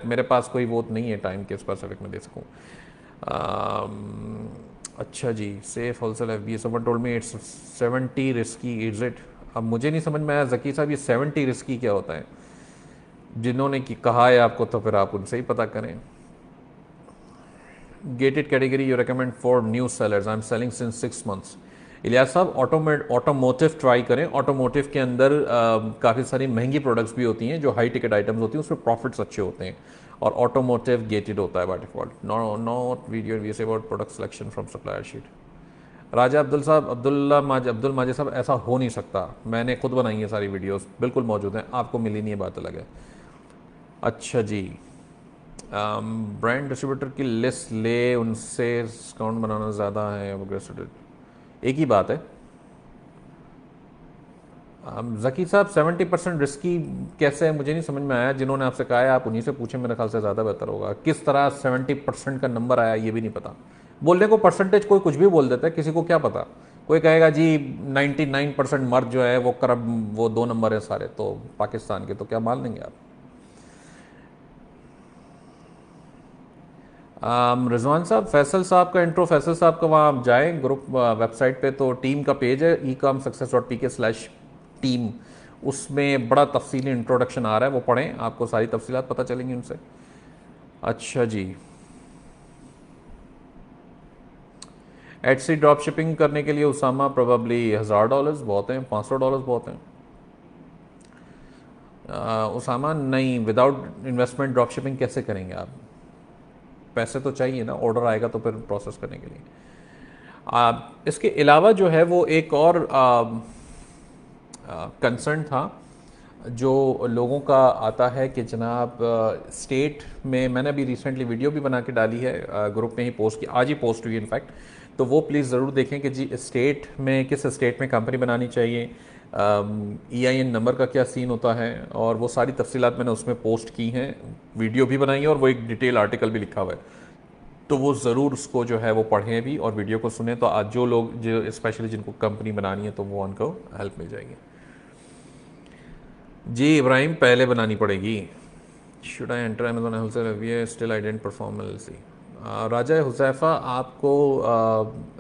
मेरे पास कोई वो नहीं है टाइम के स्पेसिफिक में दे सकूँ। अच्छा जी, safe wholesale FBA, someone told me it's 70 risky, is it? अब मुझे नहीं समझ में आया जकी साहब, ये 70 रिस्की क्या होता है? जिन्होंने कहा है आपको तो फिर आप उनसे ही पता करें। Gated category you recommend for new sellers? I'm selling since 6 months. Ilyas साहब, ऑटोमोटिव ट्राई करें। ऑटोमोटिव के अंदर काफ़ी सारी महंगी प्रोडक्ट्स भी होती हैं जो हाई टिकट आइटम्स होती हैं, उसमें प्रॉफिट्स अच्छे होते हैं, और ऑटोमोटिव गेटेड होता है by default. Not video we say about product selection from supplier sheet. Raja Abdul साहब, अब्दुल माजिद साहब, ऐसा हो नहीं सकता। मैंने खुद बनाई है सारी वीडियोस, बिल्कुल मौजूद हैं, आपको मिली नहीं है, बात अलग है। अच्छा जी, ब्रांड डिस्ट्रीब्यूटर की लिस्ट ले, उनसे डिस्काउंट बनाना ज़्यादा है, एक ही बात है। जकी साहब, 70% रिस्की कैसे है, मुझे नहीं समझ में आया। जिन्होंने आपसे कहा है आप उन्हीं से पूछें, मेरे ख्याल से ज़्यादा बेहतर होगा। किस तरह 70% का नंबर आया ये भी नहीं पता। बोलने को परसेंटेज कोई कुछ भी बोल देता है, किसी को क्या पता। कोई कहेगा जी 99% मर्द जो है वो करब, वो 2 नंबर है सारे तो पाकिस्तान के, तो क्या मान लेंगे आप। रिजवान साहब, फैसल साहब का इंट्रो, फैसल साहब का वहाँ आप जाएं ग्रुप वेबसाइट पे, तो टीम का पेज है ecomsuccess.pk/team, उसमें बड़ा तफसीली इंट्रोडक्शन आ रहा है, वो पढ़ें, आपको सारी तफसीलात पता चलेंगी उनसे। अच्छा जी, एटसी ड्रॉप शिपिंग करने के लिए उसामा प्रोबेबली $1000 बहुत हैं, $500 बहुत हैं। उसामा, नहीं, विदाउट इन्वेस्टमेंट ड्रॉप शिपिंग कैसे करेंगे आप। पैसे तो चाहिए ना, ऑर्डर आएगा तो फिर प्रोसेस करने के लिए। इसके अलावा जो है वो एक और कंसर्न था जो लोगों का आता है कि जनाब स्टेट में, मैंने अभी रिसेंटली वीडियो भी बना के डाली है, ग्रुप में ही पोस्ट की, आज ही पोस्ट हुई इनफैक्ट, तो वो प्लीज़ ज़रूर देखें कि जी स्टेट में, किस स्टेट में कंपनी बनानी चाहिए, EIN नंबर का क्या सीन होता है, और वो सारी तफसीलात मैंने उसमें पोस्ट की हैं, वीडियो भी बनाई है और वो एक डिटेल आर्टिकल भी लिखा हुआ है, तो वो ज़रूर उसको जो है वो पढ़ें भी और वीडियो को सुने, तो आज जो लोग जो स्पेशली जिनको कंपनी बनानी है तो वो उनको हेल्प मिल जाएगी। जी इब्राहिम, पहले बनानी पड़ेगी। Should I enter Amazon wholesale we still I didn't perform LLC। Raja Huzaifa, आपको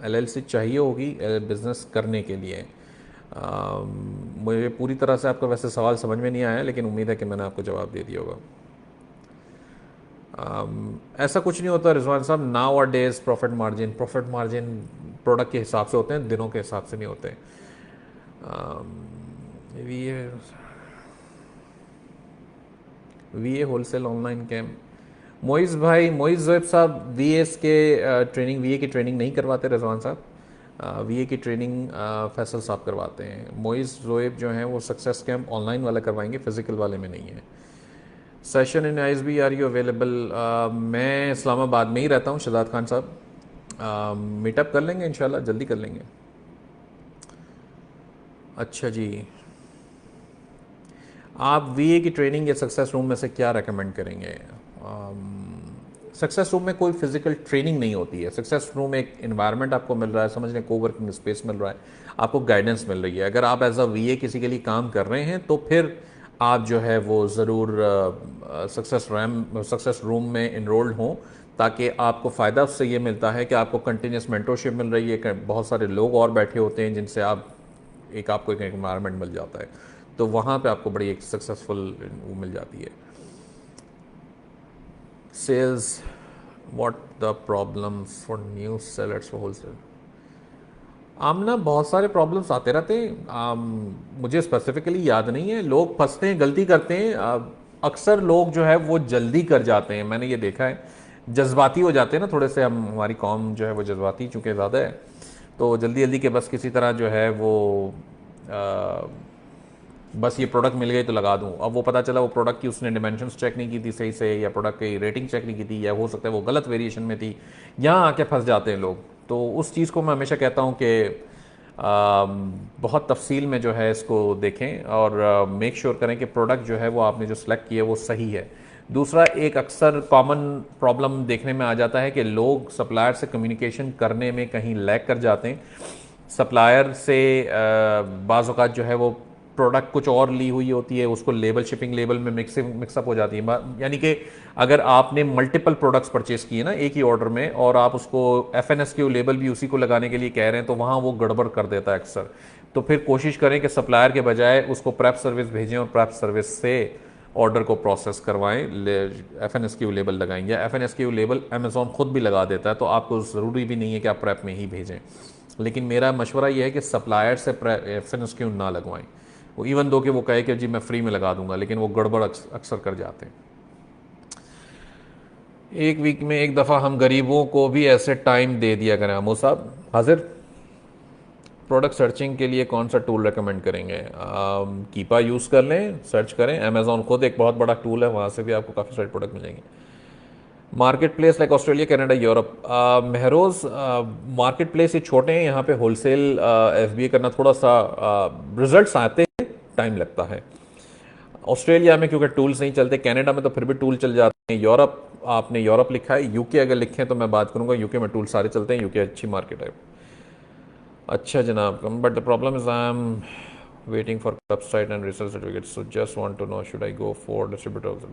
LLC चाहिए होगी बिज़नेस करने के लिए। मुझे पूरी तरह से आपका वैसे सवाल समझ में नहीं आया, लेकिन उम्मीद है कि मैंने आपको जवाब दे दिया होगा। ऐसा कुछ नहीं होता रिजवान साहब, nowadays profit margin product के हिसाब से होते हैं, दिनों के हिसाब से नहीं होते। We a wholesale online came, Moiz भाई, मोइज़ ज़ोएब साहब, VAs के ट्रेनिंग, VA की ट्रेनिंग नहीं करवाते रिजवान साहब, VA की ट्रेनिंग फैसल साहब करवाते हैं। मोइज़ ज़ोएब जो हैं वो सक्सेस कैम्प ऑनलाइन वाला करवाएंगे, फिजिकल वाले में नहीं है। Session in ISB are you available, मैं इस्लामाबाद में ही रहता हूँ शहजाद खान साहब, मीटअप कर लेंगे इंशाल्लाह, जल्दी कर लेंगे। अच्छा जी, आप VA की ट्रेनिंग या सक्सेस रूम में से क्या रेकमेंड करेंगे। सक्सेस रूम में कोई फिजिकल ट्रेनिंग नहीं होती है। सक्सेस रूम एक इन्वायरमेंट आपको मिल रहा है, समझ लें कोवर्किंग स्पेस मिल रहा है, आपको गाइडेंस मिल रही है। अगर आप एज अ VA किसी के लिए काम कर रहे हैं तो फिर आप जो है वो ज़रूर सक्सेस रूम में इनरोल्ड हों, ताकि आपको फ़ायदा उससे ये मिलता है कि आपको कंटिन्यूस मेंटरशिप मिल रही है, बहुत सारे लोग और बैठे होते हैं जिनसे आपको एक इन्वायरमेंट मिल जाता है, तो वहाँ पे आपको बड़ी एक सक्सेसफुल वो मिल जाती है। Sales, what the problems for new sellers for wholesale. Amna, बहुत सारे प्रॉब्लम्स आते रहते हैं, मुझे स्पेसिफिकली याद नहीं है। लोग फंसते हैं, गलती करते हैं, अक्सर लोग जो है वो जल्दी कर जाते हैं, मैंने ये देखा है, जज्बाती हो जाते हैं ना थोड़े से। हमारी कौम जो है वो जज्बाती चूँकि ज़्यादा है, तो जल्दी जल्दी के बस किसी तरह जो है वो बस ये प्रोडक्ट मिल गई तो लगा दूं। अब वो पता चला वो प्रोडक्ट की उसने डिमेंशंस चेक नहीं की थी सही से, या प्रोडक्ट की रेटिंग चेक नहीं की थी, या हो सकता है वो गलत वेरिएशन में थी, यहाँ आके फंस जाते हैं लोग। तो उस चीज़ को मैं हमेशा कहता हूँ कि बहुत तफसील में जो है इसको देखें और मेक श्योर करें कि प्रोडक्ट जो है वो आपने जो सेलेक्ट किया है वो सही है। दूसरा, एक अक्सर कॉमन प्रॉब्लम देखने में आ जाता है कि लोग सप्लायर से कम्युनिकेशन करने में कहीं लैग कर जाते हैं। सप्लायर से बाज़ औक़ात जो है वो प्रोडक्ट कुछ और ली हुई होती है, उसको लेबल, शिपिंग लेबल में मिक्सअप हो जाती है। यानी कि अगर आपने मल्टीपल प्रोडक्ट्स परचेस किए ना एक ही ऑर्डर में, और आप उसको FNSQ लेबल भी उसी को लगाने के लिए कह रहे हैं, तो वहाँ वो गड़बड़ कर देता है अक्सर। तो फिर कोशिश करें कि सप्लायर के बजाय उसको प्रेप सर्विस भेजें और प्रेप सर्विस से ऑर्डर को प्रोसेस करवाएं, FNSQ लेबल लगाएं, या FNSQ लेबल अमेज़ॉन खुद भी लगा देता है, तो आपको ज़रूरी भी नहीं है कि आप प्रेप में ही भेजें। लेकिन मेरा मशवरा ये है कि सप्लायर से रेफरेंस क्यों ना लगवाएं। वो इवन दो कि वो कहे कि जी मैं फ्री में लगा दूंगा, लेकिन वो गड़बड़ अक्सर कर जाते हैं। एक वीक में एक दफ़ा हम गरीबों को भी ऐसे टाइम दे दिया करें। हमो साहब हाजिर। प्रोडक्ट सर्चिंग के लिए कौन सा टूल रेकमेंड करेंगे? कीपा यूज़ कर लें, सर्च करें। अमेजोन खुद एक बहुत बड़ा टूल है, वहाँ से भी आपको काफ़ी सारे प्रोडक्ट मिल जाएंगे। Market place like Australia, Canada, Europe. Mehroz, market place ये छोटे हैं, यहाँ पे होलसेल एफबीए करना थोड़ा सा रिजल्ट्स आते हैं, टाइम लगता है। ऑस्ट्रेलिया में क्योंकि टूल्स नहीं चलते, कनाडा में तो फिर भी टूल चल जाते हैं। यूरोप, आपने यूरोप लिखा है, यूके अगर लिखें तो मैं बात करूंगा, यूके में टूल सारे चलते हैं, यूके अच्छी मार्केट है। अच्छा जनाब, but the problem is I am waiting for website and research certificate, so just want to know should I go for distributor.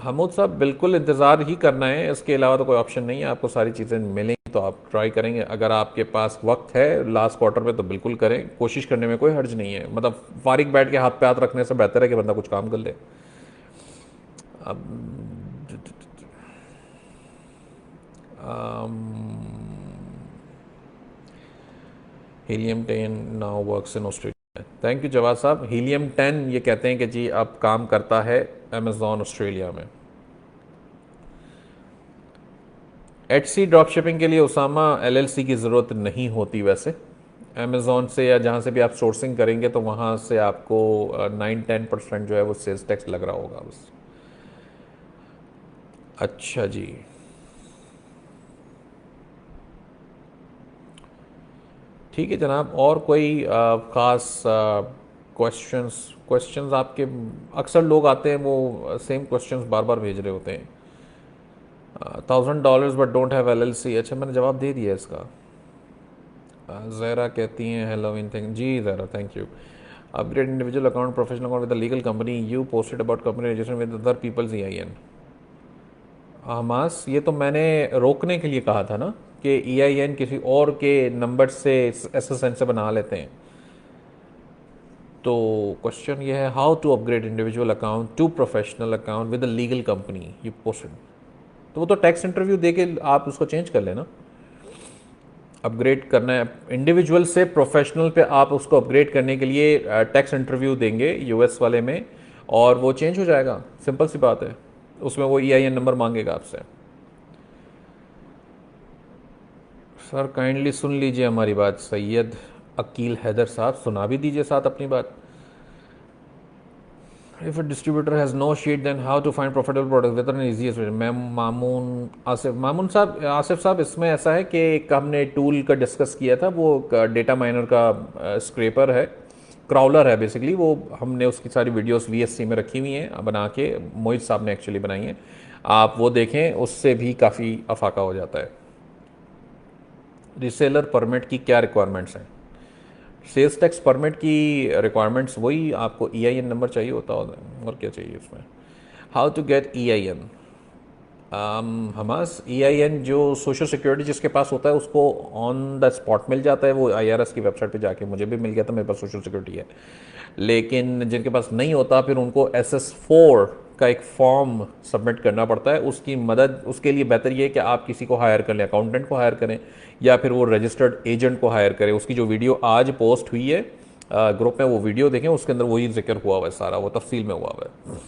Hamood साहब बिल्कुल इंतज़ार ही करना है, इसके अलावा तो कोई ऑप्शन नहीं है। आपको सारी चीज़ें मिलेंगी तो आप ट्राई करेंगे। अगर आपके पास वक्त है लास्ट क्वार्टर में तो बिल्कुल करें, कोशिश करने में कोई हर्ज नहीं है। मतलब फारिग बैठ के हाथ पे हाथ रखने से बेहतर है कि बंदा कुछ काम कर ले। Helium 10 now works in Australia. Thank you Jawad साहब। हीलियम 10 ये कहते हैं कि जी अब काम करता है अमेजोन ऑस्ट्रेलिया में। एचसी ड्रॉप शिपिंग के लिए उसामा एलएलसी की ज़रूरत नहीं होती वैसे। अमेज़ॉन से या जहाँ से भी आप सोर्सिंग करेंगे तो वहाँ से आपको 9-10% जो है वो सेल्स टैक्स लग रहा होगा बस। अच्छा जी, ठीक है जनाब। और कोई ख़ास क्वेश्चंस क्वेश्चंस आपके? अक्सर लोग आते हैं वो सेम क्वेश्चंस बार बार भेज रहे होते हैं। $1000 बट डोंट हैव एलएलसी। अच्छा, मैंने जवाब दे दिया इसका। ज़हरा कहती हैं हेलो इन थिंग। जी Zahra, thank you. Upgrade individual account professional account with legal company, you posted about company registration with other peoples EIN। Hamas, ये तो मैंने रोकने के लिए कहा था ना कि EIN किसी और के नंबर से SSN से बना लेते हैं। तो क्वेश्चन ये है, how to upgrade individual account to professional account with a legal company you posted. तो वो तो टैक्स इंटरव्यू दे के आप उसको चेंज कर लेना। अपग्रेड करना है इंडिविजुअल से प्रोफेशनल पे, आप उसको अपग्रेड करने के लिए टैक्स इंटरव्यू देंगे US वाले में, और वो चेंज हो जाएगा। सिंपल सी बात है। उसमें वो EIN नंबर मांगेगा आपसे। सर काइंडली सुन लीजिए हमारी बात। सैयद अकील हैदर साहब, सुना भी दीजिए साथ अपनी बात। If a distributor has no sheet then how to find profitable product with an easiest way. मैं मामून आसिफ, मामून साहब, आसिफ साहब, इसमें ऐसा है कि एक हमने टूल का डिस्कस किया था, वो डेटा माइनर का स्क्रैपर है, क्राउलर है बेसिकली। वो हमने उसकी सारी वीडियोस VSC में रखी हुई हैं बना के, मोहित साहब ने एक्चुअली बनाई हैं। आप वो देखें, उससे भी काफ़ी अफाका हो जाता है। रिसेलर परमिट की क्या रिक्वायरमेंट्स हैं? सेल्स टैक्स परमिट की रिक्वायरमेंट्स वही, आपको EIN नंबर चाहिए होता है, और क्या चाहिए उसमें। How to get EIN? Hamas EIN जो सोशल सिक्योरिटी जिसके पास होता है उसको ऑन द स्पॉट मिल जाता है। वो IRS की वेबसाइट पे जाके, मुझे भी मिल गया था, मेरे पास सोशल सिक्योरिटी है। लेकिन जिनके पास नहीं होता, फिर उनको SS4 का एक फॉर्म सबमिट करना पड़ता है। उसकी मदद, उसके लिए बेहतर ये है कि आप किसी को हायर कर लें, अकाउंटेंट को हायर करें, या फिर वो रजिस्टर्ड एजेंट को हायर करें। उसकी जो वीडियो आज पोस्ट हुई है ग्रुप में, वो वीडियो देखें, उसके अंदर वही जिक्र हुआ हुआ है सारा, वो तफसील में हुआ हुआ है।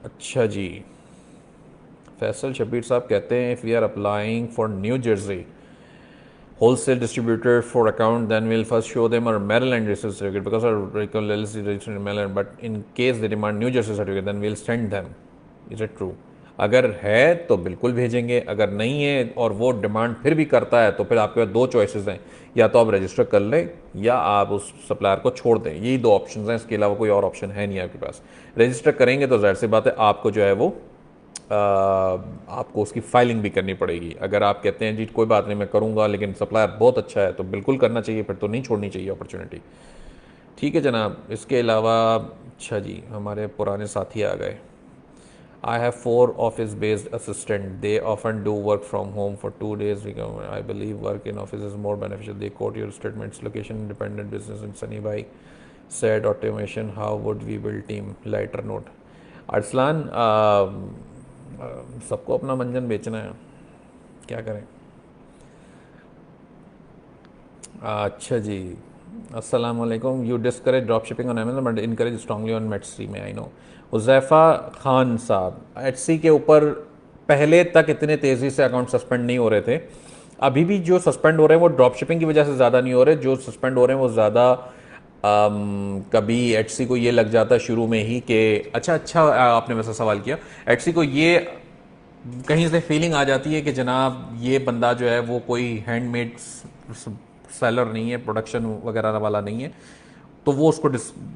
अच्छा जी, फैसल शबीर साहब कहते हैं, if we are applying for New Jersey wholesale distributor for account, then we'll first show them our Maryland registered certificate because our vehicle LLC is registered in Maryland, but in case they demand New Jersey certificate, then we'll send them. Is it true? अगर है तो बिल्कुल भेजेंगे, अगर नहीं है और वो डिमांड फिर भी करता है तो फिर आपके पास दो चॉइसेस हैं, या तो आप रजिस्टर कर लें या आप उस सप्लायर को छोड़ दें। यही दो ऑप्शन हैं, इसके अलावा कोई और ऑप्शन है नहीं आपके पास। रजिस्टर करेंगे तो जाहिर सी बात है आपको जो है वो आपको उसकी फाइलिंग भी करनी पड़ेगी। अगर आप कहते हैं जी कोई बात नहीं मैं करूंगा, लेकिन सप्लायर बहुत अच्छा है, तो बिल्कुल करना चाहिए, फिर तो नहीं छोड़नी चाहिए अपॉर्चुनिटी। ठीक है जनाब। इसके अलावा अच्छा जी, हमारे पुराने साथी आ गए। I have 4 office based assistant, they often do work from home for 2 days। I believe work in office is more beneficial, they quote your statements, location independent business in Sunny भाई said automation, how would we build team, lighter note. Arsalan, सबको अपना मंजन बेचना है। क्या करें? अच्छा जी, अस्सलाम वालेकुम। You discourage drop shipping on Amazon but encourage strongly on Etsy में, आई नो। हुज़ैफ़ा खान साहब, एटसी के ऊपर पहले तक इतने तेज़ी से अकाउंट सस्पेंड नहीं हो रहे थे। अभी भी जो सस्पेंड हो रहे हैं वो ड्रॉप शिपिंग की वजह से ज़्यादा नहीं हो रहे, जो सस्पेंड हो रहे हैं वो ज़्यादा कभी एटसी को ये लग जाता है शुरू में ही कि अच्छा आपने वैसा सवाल किया। एटसी को ये कहीं से फीलिंग आ जाती है कि जनाब ये बंदा जो है वो कोई हैंडमेड सेलर नहीं है, प्रोडक्शन वगैरह वाला नहीं है, तो वो उसको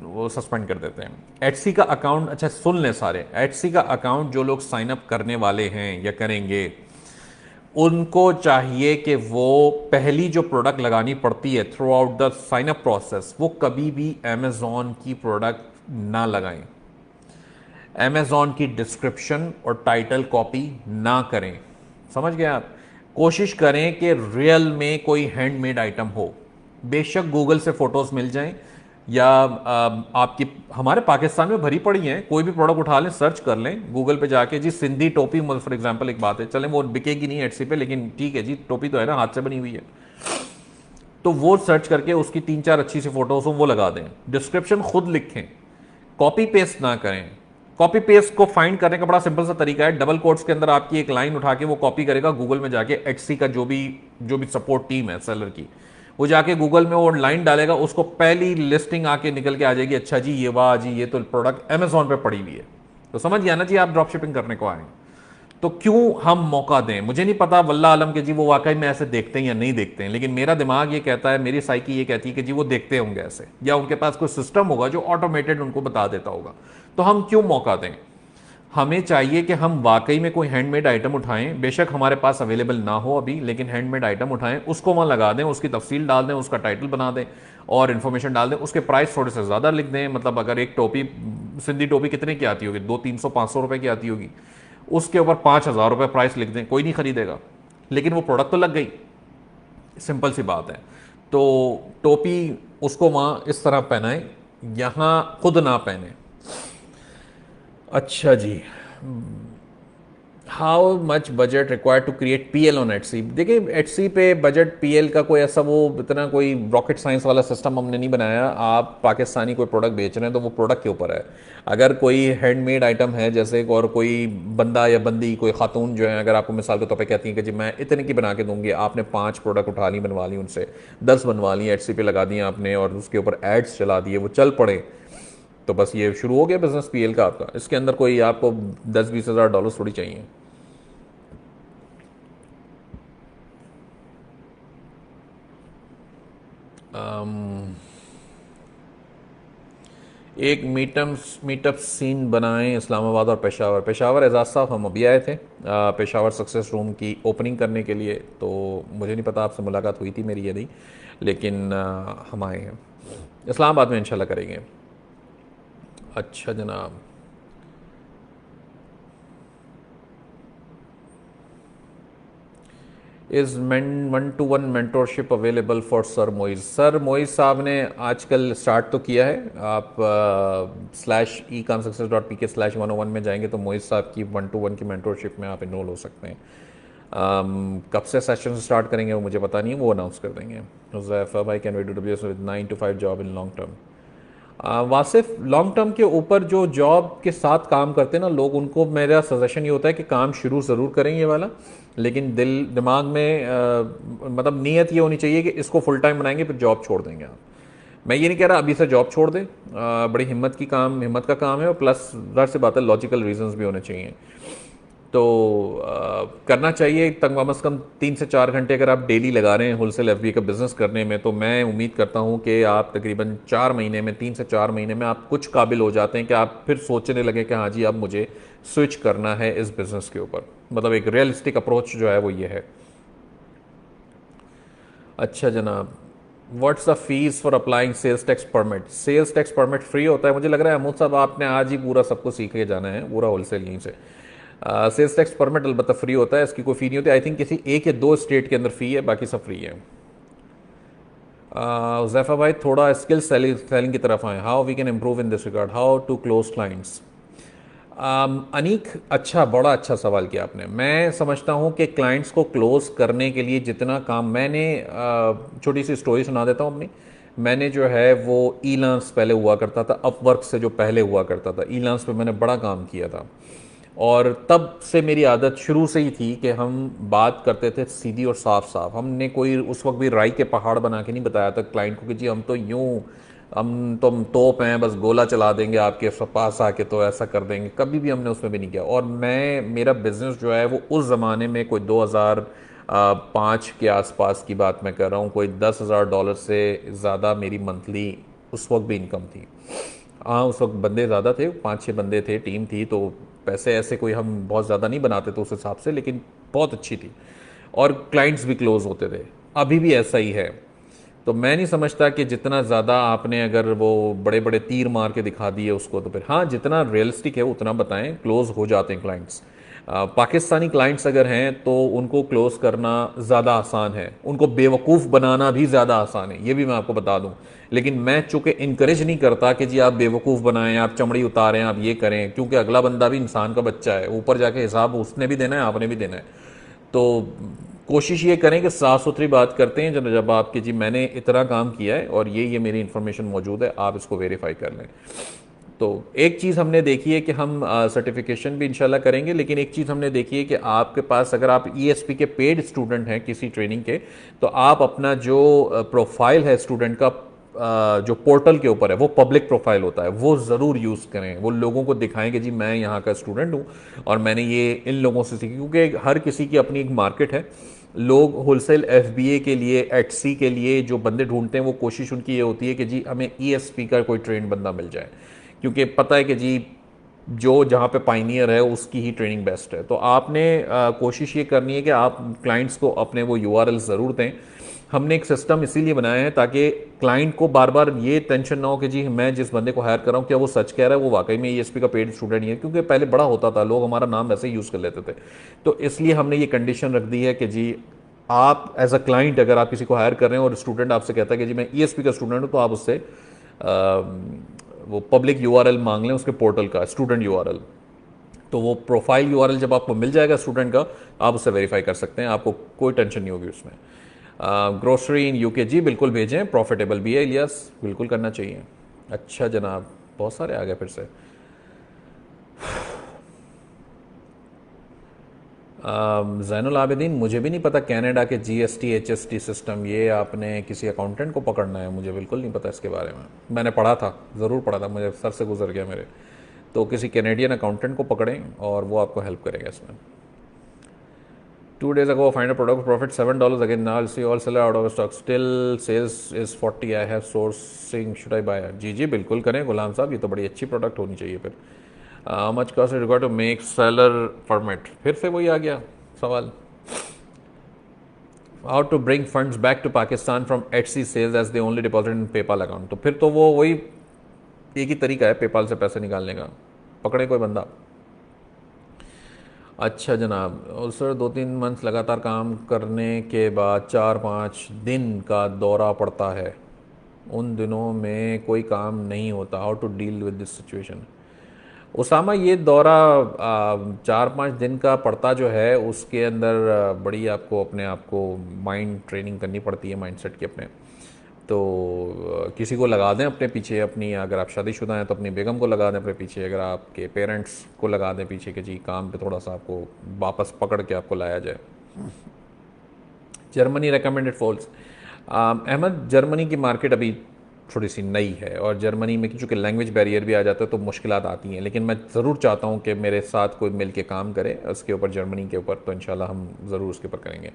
वो सस्पेंड कर देते हैं। एटसी का अकाउंट, अच्छा सुन लें सारे, एटसी का अकाउंट जो लोग साइन अप करने वाले हैं या करेंगे, उनको चाहिए कि वो पहली जो प्रोडक्ट लगानी पड़ती है throughout the sign up process, वो कभी भी अमेजॉन की प्रोडक्ट ना लगाएं। अमेजॉन की डिस्क्रिप्शन और टाइटल कॉपी ना करें। समझ गए आप? कोशिश करें कि रियल में कोई हैंडमेड आइटम हो। बेशक गूगल से फोटोज मिल जाएं या आपकी, हमारे पाकिस्तान में भरी पड़ी हैं, कोई भी प्रोडक्ट उठा लें, सर्च कर लें गूगल पे जाके जी सिंधी टोपी फॉर एग्जांपल, एक बात है, चलें वो बिकेगी नहीं एटसी पे, लेकिन ठीक है जी, टोपी तो है ना, हाथ से बनी हुई है, तो वो सर्च करके उसकी 3-4 अच्छी सी फोटोज हो वो लगा दें। डिस्क्रिप्शन खुद लिखें, कॉपी पेस्ट ना करें। कॉपी पेस्ट को फाइंड करने का बड़ा सिंपल सा तरीका है, डबल कोट्स के अंदर आपकी एक लाइन उठा के वो कॉपी करेगा गूगल में जाके, एचसी का जो भी सपोर्ट टीम है सेलर की, वो जाके गूगल में वो लाइन डालेगा, उसको पहली लिस्टिंग आके निकल के आ जाएगी, अच्छा जी ये वाह जी, ये तो प्रोडक्ट अमेजोन पे पड़ी हुई है। तो समझ गया ना जी, आप ड्रॉप शिपिंग करने को आए, तो क्यों हम मौका दें? मुझे नहीं पता वल्लाह आलम के जी वो वाकई में ऐसे देखते हैं या नहीं देखते हैं, लेकिन मेरा दिमाग ये कहता है, मेरी साइकी ये कहती है कि जी वो देखते होंगे ऐसे, या उनके पास कोई सिस्टम होगा जो ऑटोमेटेड उनको बता देता होगा। तो हम क्यों मौका दें? हमें चाहिए कि हम वाकई में कोई हैंडमेड आइटम उठाएं, बेशक हमारे पास अवेलेबल ना हो अभी, लेकिन हैंडमेड आइटम उठाएं, उसको वहां लगा दें, उसकी तफसील डाल दें, उसका टाइटल बना दें और इन्फॉर्मेशन डाल दें, उसके प्राइस थोड़े से ज़्यादा लिख दें। मतलब अगर एक टोपी, सिंधी टोपी कितने की आती होगी, 200-300-500 रुपए की आती होगी, उसके ऊपर 5,000 रुपये प्राइस लिख दें, कोई नहीं खरीदेगा, लेकिन वो प्रोडक्ट तो लग गई। सिंपल सी बात है। तो टोपी उसको वहाँ इस तरह पहनाएं, यहाँ खुद ना पहने। अच्छा जी, how much budget required to create PL on Etsy? देखिए एटसी पे बजट पीएल का कोई ऐसा वो इतना कोई रॉकेट साइंस वाला सिस्टम हमने नहीं बनाया। आप पाकिस्तानी कोई प्रोडक्ट बेच रहे हैं तो वो प्रोडक्ट के ऊपर है। अगर कोई हैंडमेड आइटम है जैसे, और कोई बंदा या बंदी, कोई खातून जो है, अगर आपको मिसाल के तौर पे कहती है कि जी मैं इतने की बना के दूंगी, आपने 5 प्रोडक्ट उठा ली, बनवा ली उनसे, 10 बनवा ली, एटसी पे लगा दी आपने और उसके ऊपर एड्स चला दिए, वो चल पड़े, तो बस ये शुरू हो गया बिजनेस पीएल का आपका। इसके अंदर कोई आपको 10-20 हज़ार डॉलर थोड़ी चाहिए। एक मीटअप सीन बनाएं इस्लामाबाद और पेशावर। पेशावर एजाज साहब हम अभी आए थे पेशावर सक्सेस रूम की ओपनिंग करने के लिए, तो मुझे नहीं पता आपसे मुलाकात हुई थी मेरी या नहीं, लेकिन हम आए हैं। इस्लामाबाद में इंशाल्लाह करेंगे। अच्छा जनाब, is 1-to-1 mentorship available for sir Moiz? Sir Moiz साहब ने आजकल स्टार्ट तो किया है। आप /ecomsuccess.pk/101 में जाएंगे तो मोइज़ साहब की 1-to-1 की मेंटोरशिप में आप इनरोल हो सकते हैं। कब से सेशन स्टार्ट करेंगे वो मुझे पता नहीं है, वो अनाउंस कर देंगे। हुज़ैफ़ा भाई, can we do W S with 9 to 5 job in long term? Wasif, long term के ऊपर जो जॉब के साथ काम करते हैं ना लोग, उनको मेरा सजेशन ये होता है कि काम शुरू ज़रूर करें ये वाला, लेकिन दिल दिमाग में मतलब नीयत ये होनी चाहिए कि इसको फुल टाइम बनाएंगे फिर जॉब छोड़ देंगे आप। मैं ये नहीं कह रहा अभी से जॉब छोड़ दें, बड़ी हिम्मत का काम है, और प्लस ज़ाहिर सी बात है लॉजिकल रीजंस भी होने चाहिए। तो करना चाहिए कम अज़ कम 3 से 4 घंटे अगर आप डेली लगा रहे हैं होलसेल एफबी का बिज़नेस करने में, तो मैं उम्मीद करता हूं कि आप तकरीबन 4 महीने में, 3 से 4 महीने में आप कुछ काबिल हो जाते हैं कि आप फिर सोचने लगे कि हाँ जी अब मुझे स्विच करना है इस बिज़नेस के ऊपर। मतलब एक रियलिस्टिक अप्रोच जो है वो ये है। अच्छा जनाब, what's the fees for applying sales tax permit? Sales tax permit free होता है? मुझे लग रहा है अहमद साहब आपने आज ही पूरा सबको सीख के जाना है, पूरा होलसेल यहीं से। सेल्स टैक्स परमिट अलबत्ता फ्री होता है, इसकी कोई फ़ी नहीं होती। आई थिंक किसी 1 या 2 स्टेट के अंदर फ़ी है, बाकी सब फ्री है। जैफ़ा भाई, थोड़ा स्किल सेलिंग की तरफ आए। How we can improve in this regard? How to close clients? Aneeq, अच्छा, बड़ा अच्छा सवाल किया आपने। मैं समझता हूँ कि क्लाइंट्स को क्लोज करने के लिए जितना काम मैंने, छोटी सी स्टोरी सुना देता हूँ अपनी। मैंने जो है वो ई लर्न्स पहले हुआ करता था, अपवर्क से जो पहले हुआ करता था, ई लर्न्स पे मैंने बड़ा काम किया था। और तब से मेरी आदत शुरू से ही थी कि हम बात करते थे सीधी और साफ साफ। हमने कोई उस वक्त भी राई के पहाड़ बना के नहीं बताया था क्लाइंट को कि जी हम तो यूं, हम तोप हैं, बस गोला चला देंगे आपके पास आके तो ऐसा कर देंगे। कभी भी हमने उसमें भी नहीं किया। और मैं, मेरा बिजनेस जो है वो उस ज़माने में कोई 2005 के आसपास की बात मैं कर रहा हूँ, कोई $10,000 से ज़्यादा मेरी मंथली उस वक्त भी इनकम थी। हाँ, उस वक्त बंदे ज़्यादा थे, 5-6 बंदे थे, टीम थी, तो पैसे ऐसे कोई हम बहुत ज़्यादा नहीं बनाते थे उस हिसाब से, लेकिन बहुत अच्छी थी। और क्लाइंट्स भी क्लोज होते थे। अभी भी ऐसा ही है। तो मैं नहीं समझता कि जितना ज़्यादा आपने अगर वो बड़े बड़े तीर मार के दिखा दिए उसको, तो फिर हाँ, जितना रियलिस्टिक है उतना बताएं, क्लोज हो जाते हैं क्लाइंट्स। पाकिस्तानी क्लाइंट्स अगर हैं तो उनको क्लोज करना ज़्यादा आसान है, उनको बेवकूफ़ बनाना भी ज़्यादा आसान है, ये भी मैं आपको बता दूं। लेकिन मैं चूंकि इनकरेज नहीं करता कि जी आप बेवकूफ़ बनाएं, आप चमड़ी उतारें, आप ये करें, क्योंकि अगला बंदा भी इंसान का बच्चा है, ऊपर जाके हिसाब उसने भी देना है, आपने भी देना है। तो कोशिश ये करें कि साफ सुथरी बात करते हैं, जब आपके जी मैंने इतना काम किया है और ये मेरी इन्फॉर्मेशन मौजूद है, आप इसको वेरीफाई कर लें। तो एक चीज़ हमने देखी है कि हम सर्टिफिकेशन भी इंशाल्लाह करेंगे, लेकिन एक चीज़ हमने देखी है कि आपके पास अगर आप ईएसपी के पेड स्टूडेंट हैं किसी ट्रेनिंग के, तो आप अपना जो प्रोफाइल है स्टूडेंट का, जो पोर्टल के ऊपर है, वो पब्लिक प्रोफाइल होता है, वो ज़रूर यूज़ करें। वो लोगों को दिखाएं कि जी मैं यहाँ का स्टूडेंट हूँ और मैंने ये इन लोगों से सीखी, क्योंकि हर किसी की अपनी एक मार्केट है। लोग होलसेल एफबीए के लिए, एचसी के लिए जो बंदे ढूंढते हैं, वो कोशिश उनकी ये होती है कि जी हमें ईएसपी का कोई ट्रेंड बंदा मिल जाए, क्योंकि पता है कि जी जो जहाँ पे पाइनियर है उसकी ही ट्रेनिंग बेस्ट है। तो आपने कोशिश ये करनी है कि आप क्लाइंट्स को अपने वो यूआरएल ज़रूर दें। हमने एक सिस्टम इसीलिए बनाया है ताकि क्लाइंट को बार बार ये टेंशन ना हो कि जी मैं जिस बंदे को हायर कर रहा हूँ क्या वो सच कह रहा है, वो वाकई में ईएसपी का पेड स्टूडेंट ही है, क्योंकि पहले बड़ा होता था, लोग हमारा नाम वैसे ही यूज़ कर लेते थे। तो इसलिए हमने ये कंडीशन रख दी है कि जी आप एज अ क्लाइंट अगर आप किसी को हायर कर रहे हैं और स्टूडेंट आपसे कहता है कि जी मैं ईएसपी का स्टूडेंट हूँ, तो आप उससे वो पब्लिक यूआरएल मांग लें उसके पोर्टल का, स्टूडेंट यूआरएल। तो वो प्रोफाइल यूआरएल जब आपको मिल जाएगा स्टूडेंट का, आप उससे वेरीफाई कर सकते हैं, आपको कोई टेंशन नहीं होगी उसमें। ग्रोसरी इन यूके, जी बिल्कुल भेजें, प्रॉफिटेबल भी है इलियास, बिल्कुल करना चाहिए। अच्छा जनाब, बहुत सारे आ गए फिर से। जैनुल आबिदीन, मुझे भी नहीं पता कनाडा के जीएसटी एचएसटी सिस्टम, ये आपने किसी अकाउंटेंट को पकड़ना है, मुझे बिल्कुल नहीं पता इसके बारे में। मैंने पढ़ा था, ज़रूर पढ़ा था, मुझे सर से गुजर गया मेरे। तो किसी कैनेडियन अकाउंटेंट को पकड़ें और वो आपको हेल्प करेगा इसमें। 2 days ago, find a product profit $7 again. Now I'll see all seller out of stock. Still sales is 40. I have sourcing. Should I buy? जी जी बिल्कुल करें गुलाम साहब, ये तो बड़ी अच्छी प्रोडक्ट होनी चाहिए फिर। Much cost required to make seller permit, फिर से वही आ गया सवाल। How to bring funds back to Pakistan from HC sales as they only deposit in PayPal account, तो फिर तो वो वही एक ही तरीका है पेपाल से पैसे निकालने का, पकड़े कोई बंदा। अच्छा जनाब, और सर 2-3 मंथ लगातार काम करने के बाद 4-5 दिन का दौरा पड़ता है, उन दिनों में कोई काम नहीं होता, how to deal with this situation. Usama, ये दौरा 4-5 दिन का पड़ता जो है उसके अंदर बड़ी आपको अपने आप को माइंड ट्रेनिंग करनी पड़ती है, माइंडसेट की अपने। तो किसी को लगा दें अपने पीछे, अपनी अगर आप शादीशुदा हैं तो अपनी बेगम को लगा दें अपने पीछे, अगर आपके पेरेंट्स को लगा दें पीछे कि जी काम पे थोड़ा सा आपको वापस पकड़ के आपको लाया जाए। Germany recommended falls, Ahmad, Germany की मार्केट अभी थोड़ी सी नई है और जर्मनी में चूँकि लैंग्वेज बैरियर भी आ जाता है तो मुश्किलात आती हैं, लेकिन मैं ज़रूर चाहता हूँ कि मेरे साथ कोई मिल के काम करे उसके ऊपर, जर्मनी के ऊपर, तो इंशाल्लाह हम ज़रूर उसके ऊपर करेंगे।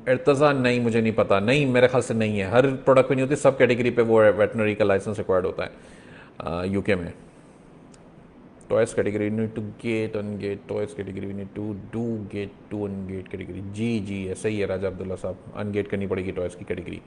इर्तज़ा, नहीं मुझे नहीं पता, नहीं मेरे ख्याल से नहीं है, हर प्रोडक्ट पे नहीं होती, सब कैटेगरी पे वो वेटनरी का लाइसेंस रिक्वायर्ड होता है यूके में। Toys category need to get ungate, toys category we need to do get to ungate category, जी जी ऐसा ही है राजा अब्दुल्ला साहब, अनगेट करनी पड़ेगी टॉयस की कैटेगरी।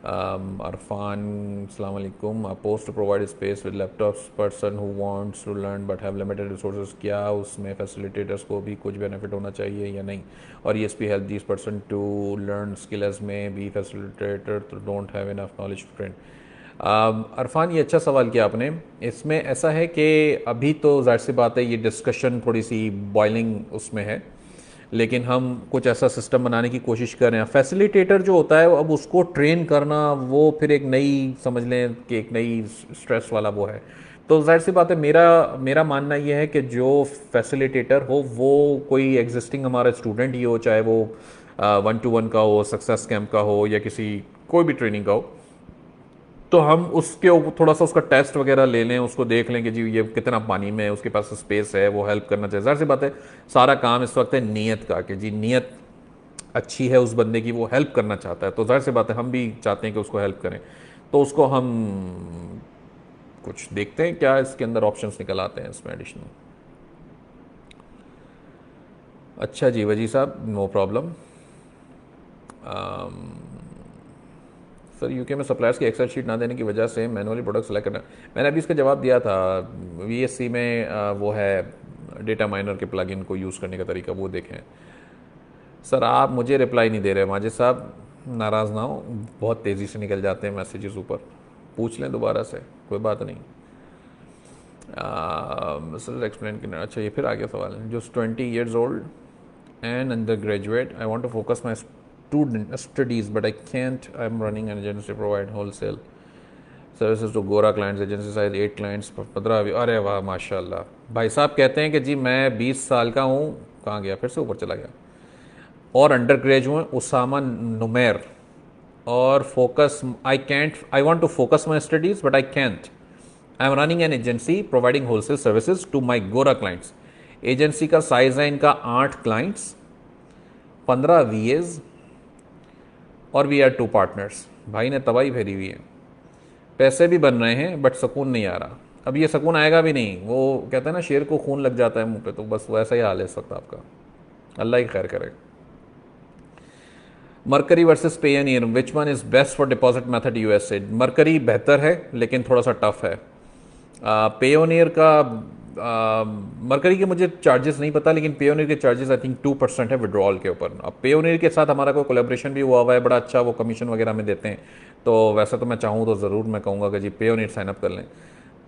अरफान, अस्सलाम वालेकुम, post to provide space with laptops person who wants to learn but have limited resources, क्या उसमें फैसिलिटेटर्स को भी कुछ बेनिफिट होना चाहिए या नहीं, और ये S P help this person to learn skill as में be facilitator don't have enough knowledge to train. Arfan, ये अच्छा सवाल किया आपने। इसमें ऐसा है कि अभी तो जाहिर सी बात है ये डिस्कशन थोड़ी सी बॉइलिंग उसमें है, लेकिन हम कुछ ऐसा सिस्टम बनाने की कोशिश कर रहे हैं। फैसिलिटेटर जो होता है अब उसको ट्रेन करना, वो फिर एक नई, समझ लें कि एक नई स्ट्रेस वाला वो है। तो जाहिर सी बात है, मेरा मेरा मानना ये है कि जो फैसिलिटेटर हो वो कोई एग्जिस्टिंग हमारा स्टूडेंट ही हो, चाहे वो 1-to-1 का हो, सक्सेस कैंप का हो, या किसी कोई भी ट्रेनिंग का हो। तो हम उसके ऊपर थोड़ा सा उसका टेस्ट वगैरह ले लें, उसको देख लें कि जी ये कितना पानी में है, उसके पास स्पेस है, वो हेल्प करना चाहिए। जाहिर सी बात है, सारा काम इस वक्त है नीयत का, कि जी नीयत अच्छी है उस बंदे की, वो हेल्प करना चाहता है, तो जाहिर सी बात है हम भी चाहते हैं कि उसको हेल्प करें। तो उसको हम कुछ देखते हैं क्या इसके अंदर ऑप्शंस निकल आते हैं इसमें एडिशनल। अच्छा जी, वजी साहब, नो प्रॉब्लम। सर, यूके में सप्लायर्स की एक्सेल शीट ना देने की वजह से मैनुअली प्रोडक्ट सेलेक्ट करना। मैंने अभी इसका जवाब दिया था। वीएससी में वो है डेटा माइनर के प्लगइन को यूज़ करने का तरीका, वो देखें। सर, आप मुझे रिप्लाई नहीं दे रहे माजिद साहब, नाराज़ ना हो, बहुत तेज़ी से निकल जाते हैं मैसेजेस ऊपर। पूछ लें दोबारा से, कोई बात नहीं। सर एक्सप्लेन करना। अच्छा, ये फिर आ गया सवाल है। जो 20 years old and undergraduate, I want to focus my student studies but I can't. I'm running an agency to provide wholesale services to गोरा क्लाइंट्स, एजेंसी साइज 8 क्लाइंट्स, 15। अरे वाह, माशाल्लाह। भाई साहब कहते हैं कि जी मैं 20 साल का हूँ, कहाँ गया, फिर से ऊपर चला गया, और अंडर ग्रेजुएट उसामा नुमेर, और focus, I can't, I want to focus my studies but I can't. I am running an agency providing wholesale services to my गोरा क्लाइंट्स। एजेंसी का साइज है इनका 8 क्लाइंट्स, 15 वीएज, और वी आर 2 पार्टनर्स। भाई ने तबाही फेरी हुई है, पैसे भी बन रहे हैं बट सुकून नहीं आ रहा। अब ये सुकून आएगा भी नहीं। वो कहते हैं ना, शेर को खून लग जाता है मुंह पे, तो बस वैसा ही हाल है इस वक्त आपका। अल्लाह ही खैर करे। Mercury versus Payoneer, which one is best for deposit method USA? Mercury बेहतर है लेकिन थोड़ा सा टफ है। पेयोनियर का, मरकरी के मुझे चार्जेस नहीं पता, लेकिन पेयोनियर के चार्जेस आई थिंक 2% है विड्रॉल के ऊपर। अब पेयोनियर के साथ हमारा कोई कोलेब्रेशन भी हुआ हुआ है, बड़ा अच्छा, वो कमीशन वगैरह में देते हैं। तो वैसे तो मैं चाहूँ तो ज़रूर मैं कहूँगा कि जी पेयोनियर साइन अप कर लें,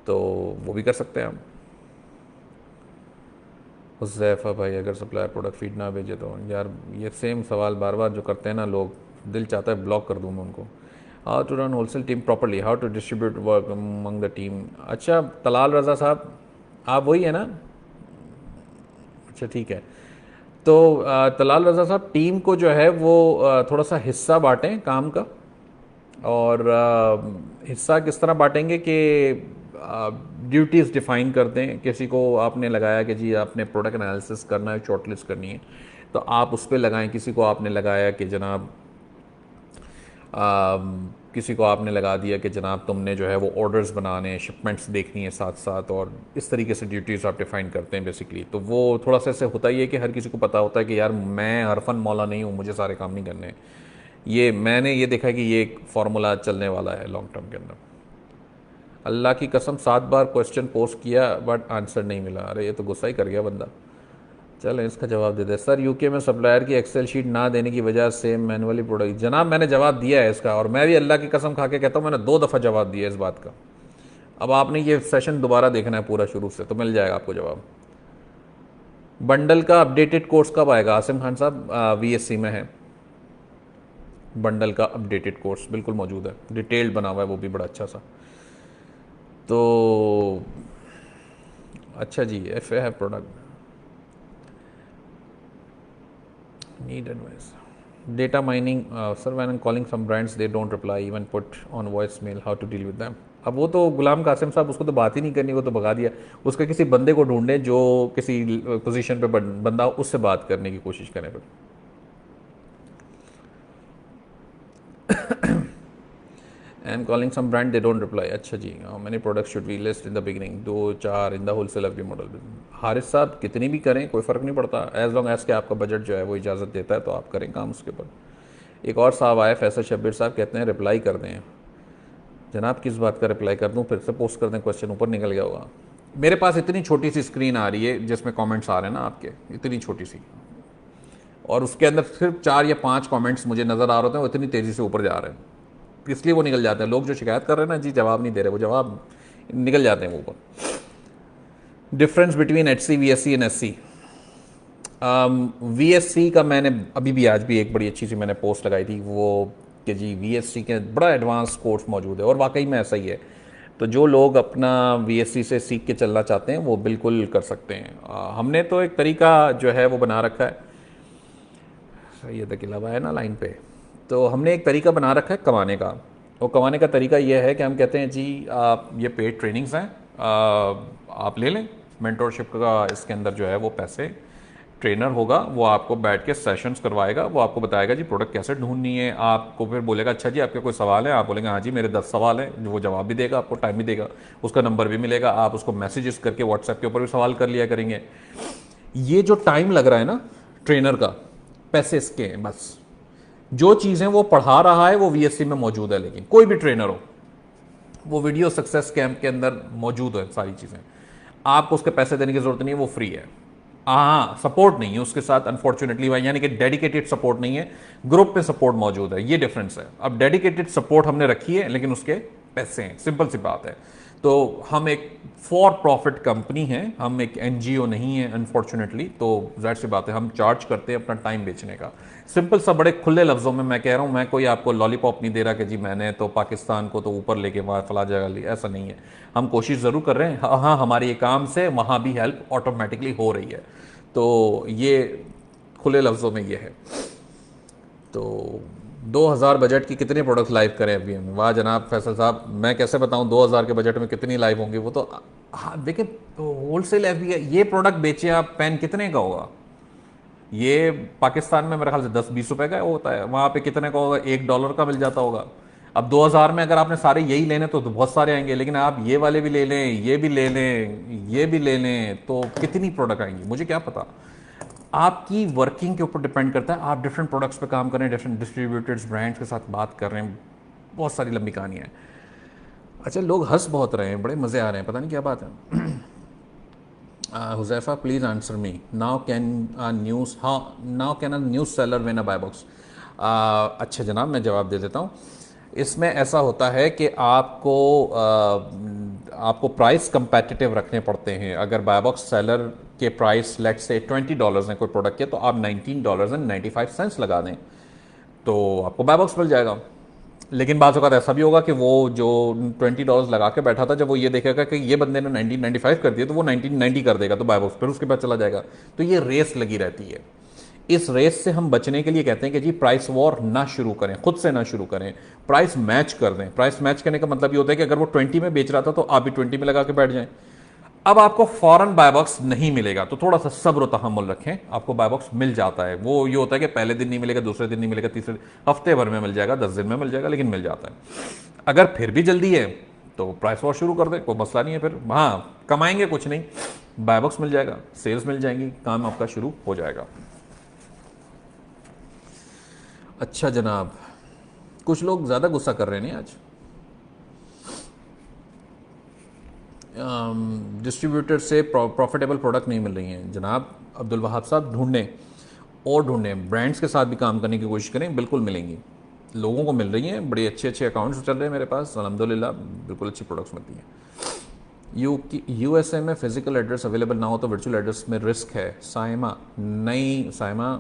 तो वो भी कर सकते हैं हम। हुज़ैफ़ा भाई, अगर सप्लायर प्रोडक्ट फीड ना भेजे तो? यार ये सेम सवाल बार बार जो करते हैं ना लोग, दिल चाहता है ब्लॉक कर दूँ मैं उनको। How to run wholesale team properly, how to distribute work among the team. अच्छा, तलाल रज़ा साहब, आप वही है ना? अच्छा, ठीक है। तो तलाल रज़ा साहब, टीम को जो है वो थोड़ा सा हिस्सा बांटें काम का, और हिस्सा किस तरह बांटेंगे कि ड्यूटीज़ डिफ़ाइन कर दें। किसी को आपने लगाया कि जी आपने प्रोडक्ट एनालिसिस करना है, शॉर्टलिस्ट करनी है, तो आप उस पर लगाएं। किसी को आपने लगाया कि जनाब किसी को आपने लगा दिया कि जनाब तुमने जो है वो ऑर्डर्स बनाने, शिपमेंट्स देखनी है साथ साथ, और इस तरीके से ड्यूटीज़ आप डिफ़ाइन करते हैं बेसिकली। तो वो थोड़ा सा ऐसे होता ही है कि हर किसी को पता होता है कि यार मैं हरफन मौला नहीं हूँ, मुझे सारे काम नहीं करने हैं। ये मैंने ये देखा कि ये एक फार्मूला चलने वाला है लॉन्ग टर्म के अंदर। अल्लाह की कसम 7 बार क्वेश्चन पोस्ट किया बट आंसर नहीं मिला। अरे ये तो गुस्सा ही कर गया बंदा। चलो इसका जवाब दे दे। सर, यूके में सप्लायर की एक्सेल शीट ना देने की वजह से मैनुअली प्रोडक्ट। जनाब मैंने जवाब दिया है इसका, और मैं भी अल्लाह की कसम खा के कहता हूँ मैंने 2 दफ़ा जवाब दिया इस बात का। अब आपने ये सेशन दोबारा देखना है पूरा शुरू से, तो मिल जाएगा आपको जवाब। बंडल का अपडेटेड कोर्स कब आएगा? आसिम खान साहब, वीएससी में है बंडल का अपडेटेड कोर्स, बिल्कुल मौजूद है, डिटेल्ड बना हुआ है वो भी बड़ा अच्छा सा। तो अच्छा जी, एफ ए है product, need advice. Data mining, sir when I am calling some brands they don't reply even put on voice mail, how to deal with them? अब वो तो गुलाम कासिम साहब, उसको तो बात ही नहीं करनी, वो तो भगा दिया। उसका किसी बंदे को ढूंढे जो किसी पोजीशन पे बंदा, उससे बात करने की कोशिश करें फिर। I am calling some brand, they don't reply. अच्छा जी, how many products should we list in the beginning? 2-4 in the wholesale of the model. Haris साहब, कितनी भी करें कोई फ़र्क नहीं पड़ता, एज लॉन्ग एज के आपका बजट जो है वो इजाज़त देता है, तो आप करें काम उसके ऊपर। एक और साहब आए, फैसल शब्बीर साहब, कहते हैं रिप्लाई कर दें। जनाब किस बात का रिप्लाई कर दूं? फिर से पोस्ट कर दें, क्वेश्चन ऊपर निकल गया होगा। मेरे पास इतनी छोटी सी स्क्रीन आ रही है जिसमें कमेंट्स आ रहे हैं ना आपके, इतनी छोटी सी, और उसके अंदर सिर्फ 4 या 5 कमेंट्स मुझे नज़र आ रहे होते हैं, वो इतनी तेज़ी से ऊपर जा रहे हैं। इसलिए वो निकल जाते हैं। लोग जो शिकायत कर रहे हैं ना जी जवाब नहीं दे रहे, वो जवाब निकल जाते हैं वो। Difference between H C, V S C and S C. V S C का मैंने अभी भी, आज भी एक बड़ी अच्छी सी मैंने पोस्ट लगाई थी वो, कि जी वी एस सी के बड़ा एडवांस कोर्स मौजूद है, और वाकई में ऐसा ही है। तो जो लोग अपना वी एस सी से सीख के चलना चाहते हैं वो बिल्कुल कर सकते हैं। हमने तो एक तरीका जो है वो बना रखा है, सैयद अकील है ना लाइन पे। तो हमने एक तरीका बना रखा है कमाने का। वो कमाने का तरीका ये है कि हम कहते हैं जी आप ये पेड ट्रेनिंग्स हैं, आप ले लें मेंटोरशिप का। इसके अंदर जो है वो पैसे, ट्रेनर होगा वो आपको बैठ के सेशंस करवाएगा, वो आपको बताएगा जी प्रोडक्ट कैसे ढूंढनी है। आपको फिर बोलेगा अच्छा जी आपके कोई सवाल है, आप बोलेंगे हाँ जी मेरे 10 सवाल हैं, वो जवाब भी देगा, आपको टाइम भी देगा, उसका नंबर भी मिलेगा, आप उसको मैसेजेस करके व्हाट्सएप के ऊपर भी सवाल कर लिया करेंगे। ये जो टाइम लग रहा है ना ट्रेनर का, पैसे इसके हैं बस। जो चीज़ें वो पढ़ा रहा है वो वीएससी में मौजूद है, लेकिन कोई भी ट्रेनर हो वो वीडियो सक्सेस कैंप के अंदर मौजूद है सारी चीज़ें। आपको उसके पैसे देने की जरूरत नहीं है, वो फ्री है। हाँ सपोर्ट नहीं है उसके साथ अनफॉर्चुनेटली भाई, यानी कि डेडिकेटेड सपोर्ट नहीं है, ग्रुप पे सपोर्ट मौजूद है, ये डिफरेंस है। अब डेडिकेटेड सपोर्ट हमने रखी है लेकिन उसके पैसे हैं, सिंपल सी बात है। तो हम एक फॉर प्रॉफिट कंपनी है, हम एक एनजीओ नहीं है अनफॉर्चुनेटली। तो जाहिर सी बात है हम चार्ज करते हैं अपना टाइम बेचने का। सिंपल सा, बड़े खुले लफ्जों में मैं कह रहा हूं, मैं कोई आपको लॉलीपॉप नहीं दे रहा कि जी मैंने तो पाकिस्तान को तो ऊपर लेके वहां फला जगह ली, ऐसा नहीं है। हम कोशिश जरूर कर रहे हैं, हाँ हमारे ये काम से वहां भी हेल्प ऑटोमेटिकली हो रही है। तो ये खुले लफ्जों में ये है। तो 2000 बजट की कितने प्रोडक्ट लाइव करें अभी हम? वाह जनाब फैसल साहब, मैं कैसे बताऊं 2000 के बजट में कितनी लाइव होंगी वो तो। हाँ देखिए, तो होलसेल एफ है, ये प्रोडक्ट बेचे आप, पेन कितने का होगा? ये पाकिस्तान में मेरे ख्याल से 10-20 रुपए का होता है, वहां पे कितने का होगा? $1 का मिल जाता होगा। अब 2000 में अगर आपने सारे यही लेने तो बहुत सारे आएंगे, लेकिन आप ये वाले भी ले लें, ये भी ले लें, ये भी ले लें, तो कितनी प्रोडक्ट आएंगी मुझे क्या पता। आपकी वर्किंग के ऊपर डिपेंड करता है, आप डिफरेंट प्रोडक्ट्स पे काम कर रहे हैं, डिफरेंट डिस्ट्रीब्यूटर्स ब्रांड्स के साथ बात कर रहे हैं, बहुत सारी लंबी कहानी है। अच्छा लोग हंस बहुत रहे हैं, बड़े मज़े आ रहे हैं, पता नहीं क्या बात है। Huzaifa please answer me, now can news, हाँ now can a news seller win a buy box? अच्छा जनाब मैं जवाब दे देता हूँ। इसमें ऐसा होता है कि आपको प्राइस कंपेटिटिव रखने पड़ते हैं। अगर बाय बॉक्स सेलर के प्राइस लेट से $20 हैं कोई प्रोडक्ट के, तो आप $19.95 लगा दें तो आपको बाय बॉक्स मिल जाएगा। लेकिन बात औक़ात ऐसा भी होगा कि वो जो $20 लगा के बैठा था, जब वो ये देखेगा कि ये बंदे ने 1995 कर दिया तो वो 1990 कर देगा, तो बाय बॉक्स फिर उसके बाद चला जाएगा। तो ये रेस लगी रहती है। इस रेस से हम बचने के लिए कहते हैं कि जी प्राइस वॉर ना शुरू करें, खुद से ना शुरू करें, प्राइस मैच कर दें। प्राइस मैच करने का मतलब ये होता है कि अगर वो 20 में बेच रहा था तो आप भी 20 में लगा के बैठ जाएं। अब आपको फॉरन बाय बॉक्स नहीं मिलेगा तो थोड़ा सा सब्र तहम्मुल रखें, आपको बाय बॉक्स मिल जाता है। वो ये होता है कि पहले दिन नहीं मिलेगा, दूसरे दिन नहीं मिलेगा, तीसरे हफ्ते भर में मिल जाएगा, 10 दिन में मिल जाएगा, लेकिन मिल जाता है। अगर फिर भी जल्दी है तो प्राइस वॉर शुरू कर दे, कोई मसला नहीं है। फिर हाँ कमाएंगे कुछ नहीं, बाय बॉक्स मिल जाएगा, सेल्स मिल जाएंगी, काम आपका शुरू हो जाएगा। अच्छा जनाब, कुछ लोग ज़्यादा गुस्सा कर रहे हैं नहीं आज। डिस्ट्रीब्यूटर से प्रॉफिटेबल प्रोडक्ट नहीं मिल रही हैं जनाब अब्दुल वहाब साहब, ढूंढें और ढूंढें, ब्रांड्स के साथ भी काम करने की कोशिश करें, बिल्कुल मिलेंगी, लोगों को मिल रही हैं, बड़े अच्छे अच्छे अकाउंट्स चल रहे हैं मेरे पास अल्हम्दुलिल्लाह, बिल्कुल अच्छी प्रोडक्ट्स मिलती हैं। यूएसए में फिजिकल एड्रेस अवेलेबल ना हो तो वर्चुअल एड्रेस में रिस्क है? साइमा, नहीं Saima,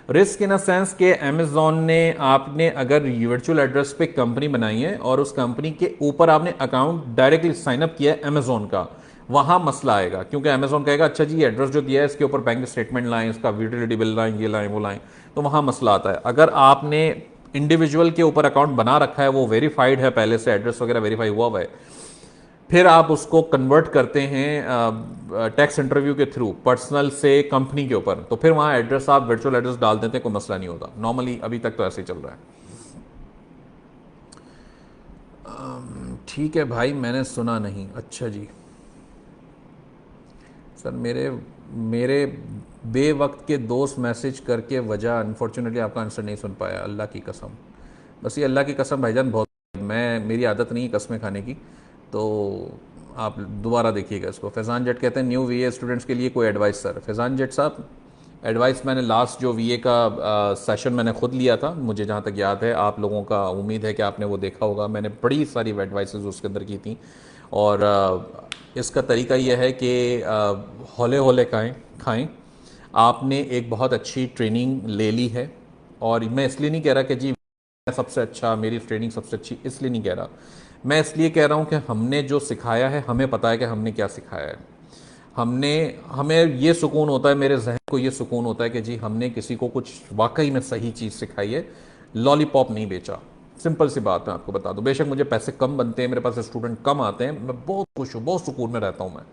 risk in a sense के अमेजोन ने, आपने अगर वर्चुअल एड्रेस पे कंपनी बनाई है और उस कंपनी के ऊपर आपने अकाउंट डायरेक्टली साइन अप किया है अमेजोन का, वहां मसला आएगा, क्योंकि अमेजोन कहेगा अच्छा जी एड्रेस जो दिया है इसके ऊपर बैंक स्टेटमेंट लाएं, इसका यूटिलिटी बिल लाएं, ये लाएं वो लाएं, तो वहां मसला आता है। अगर आपने इंडिविजुअल के ऊपर अकाउंट बना रखा है, वो वेरीफाइड है पहले से, एड्रेस वगैरह वेरीफाई हुआ है, फिर आप उसको कन्वर्ट करते हैं टैक्स इंटरव्यू के थ्रू पर्सनल से कंपनी के ऊपर, तो फिर वहां एड्रेस आप वर्चुअल एड्रेस डाल देते हैं, कोई मसला नहीं होता नॉर्मली, अभी तक तो ऐसे ही चल रहा है। ठीक है भाई मैंने सुना नहीं, अच्छा जी सर, मेरे मेरे बेवक्त के दोस्त मैसेज करके वजह, अनफॉर्चुनेटली आपका आंसर नहीं सुन पाया, अल्लाह की कसम, बस ये अल्लाह की कसम भाईजान, बहुत मेरी आदत नहीं है कसमें खाने की, तो आप दोबारा देखिएगा इसको। फैज़ान जट कहते हैं न्यू वीए स्टूडेंट्स के लिए कोई एडवाइस सर? फैज़ान जट साहब एडवाइस मैंने लास्ट जो वीए का सेशन मैंने खुद लिया था, मुझे जहाँ तक याद है, आप लोगों का उम्मीद है कि आपने वो देखा होगा, मैंने बड़ी सारी एडवाइसेस उसके अंदर की थी। और इसका तरीका यह है कि हौले हौले खाएं खाएं। आपने एक बहुत अच्छी ट्रेनिंग ले ली है, और मैं इसलिए नहीं कह रहा कि जी मैं सबसे अच्छा, मेरी ट्रेनिंग सबसे अच्छी, इसलिए नहीं कह रहा। मैं इसलिए कह रहा हूँ कि हमने जो सिखाया है, हमें पता है कि हमने क्या सिखाया है। हमने हमें ये सुकून होता है, मेरे जहन को ये सुकून होता है कि जी हमने किसी को कुछ वाकई में सही चीज़ सिखाई है, लॉलीपॉप नहीं बेचा। सिंपल सी बात मैं आपको बता दूं, बेशक मुझे पैसे कम बनते हैं, मेरे पास स्टूडेंट कम आते हैं, मैं बहुत खुश हूँ, बहुत सुकून में रहता हूँ मैं।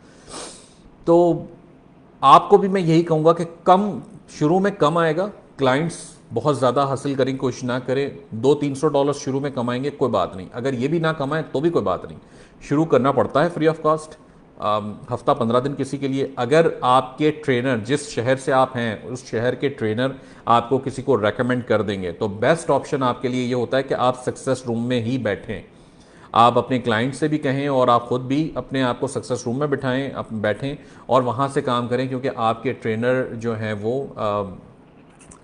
तो आपको भी मैं यही कहूँगा कि कम, शुरू में कम आएगा, क्लाइंट्स बहुत ज़्यादा हासिल करें, कोशिश ना करें। $200-300 शुरू में कमाएंगे, कोई बात नहीं। अगर ये भी ना कमाएं तो भी कोई बात नहीं, शुरू करना पड़ता है फ्री ऑफ कॉस्ट। हफ्ता 15 दिन किसी के लिए, अगर आपके ट्रेनर जिस शहर से आप हैं उस शहर के ट्रेनर आपको किसी को रेकमेंड कर देंगे, तो बेस्ट ऑप्शन आपके लिए ये होता है कि आप सक्सेस रूम में ही बैठें। आप अपने क्लाइंट से भी कहें और आप खुद भी अपने आप को सक्सेस रूम में बिठाएं, बैठें और वहाँ से काम करें, क्योंकि आपके ट्रेनर जो हैं वो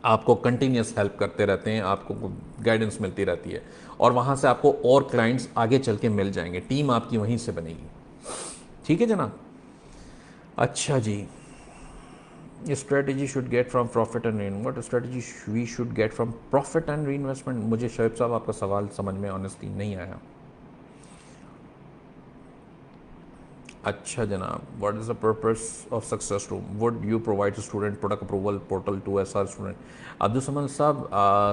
आपको कंटिन्यूस हेल्प करते रहते हैं, आपको गाइडेंस मिलती रहती है, और वहाँ से आपको और क्लाइंट्स आगे चल के मिल जाएंगे, टीम आपकी वहीं से बनेगी। ठीक है जनाब। अच्छा जी, strategy should get from profit and re, what strategy we should get from profit and reinvestment? मुझे शोएब साहब आपका सवाल समझ में ऑनेस्टली नहीं आया। अच्छा जनाब, what is the purpose of success room? Would you provide student product approval portal to S R student? Abdul Samad साहब,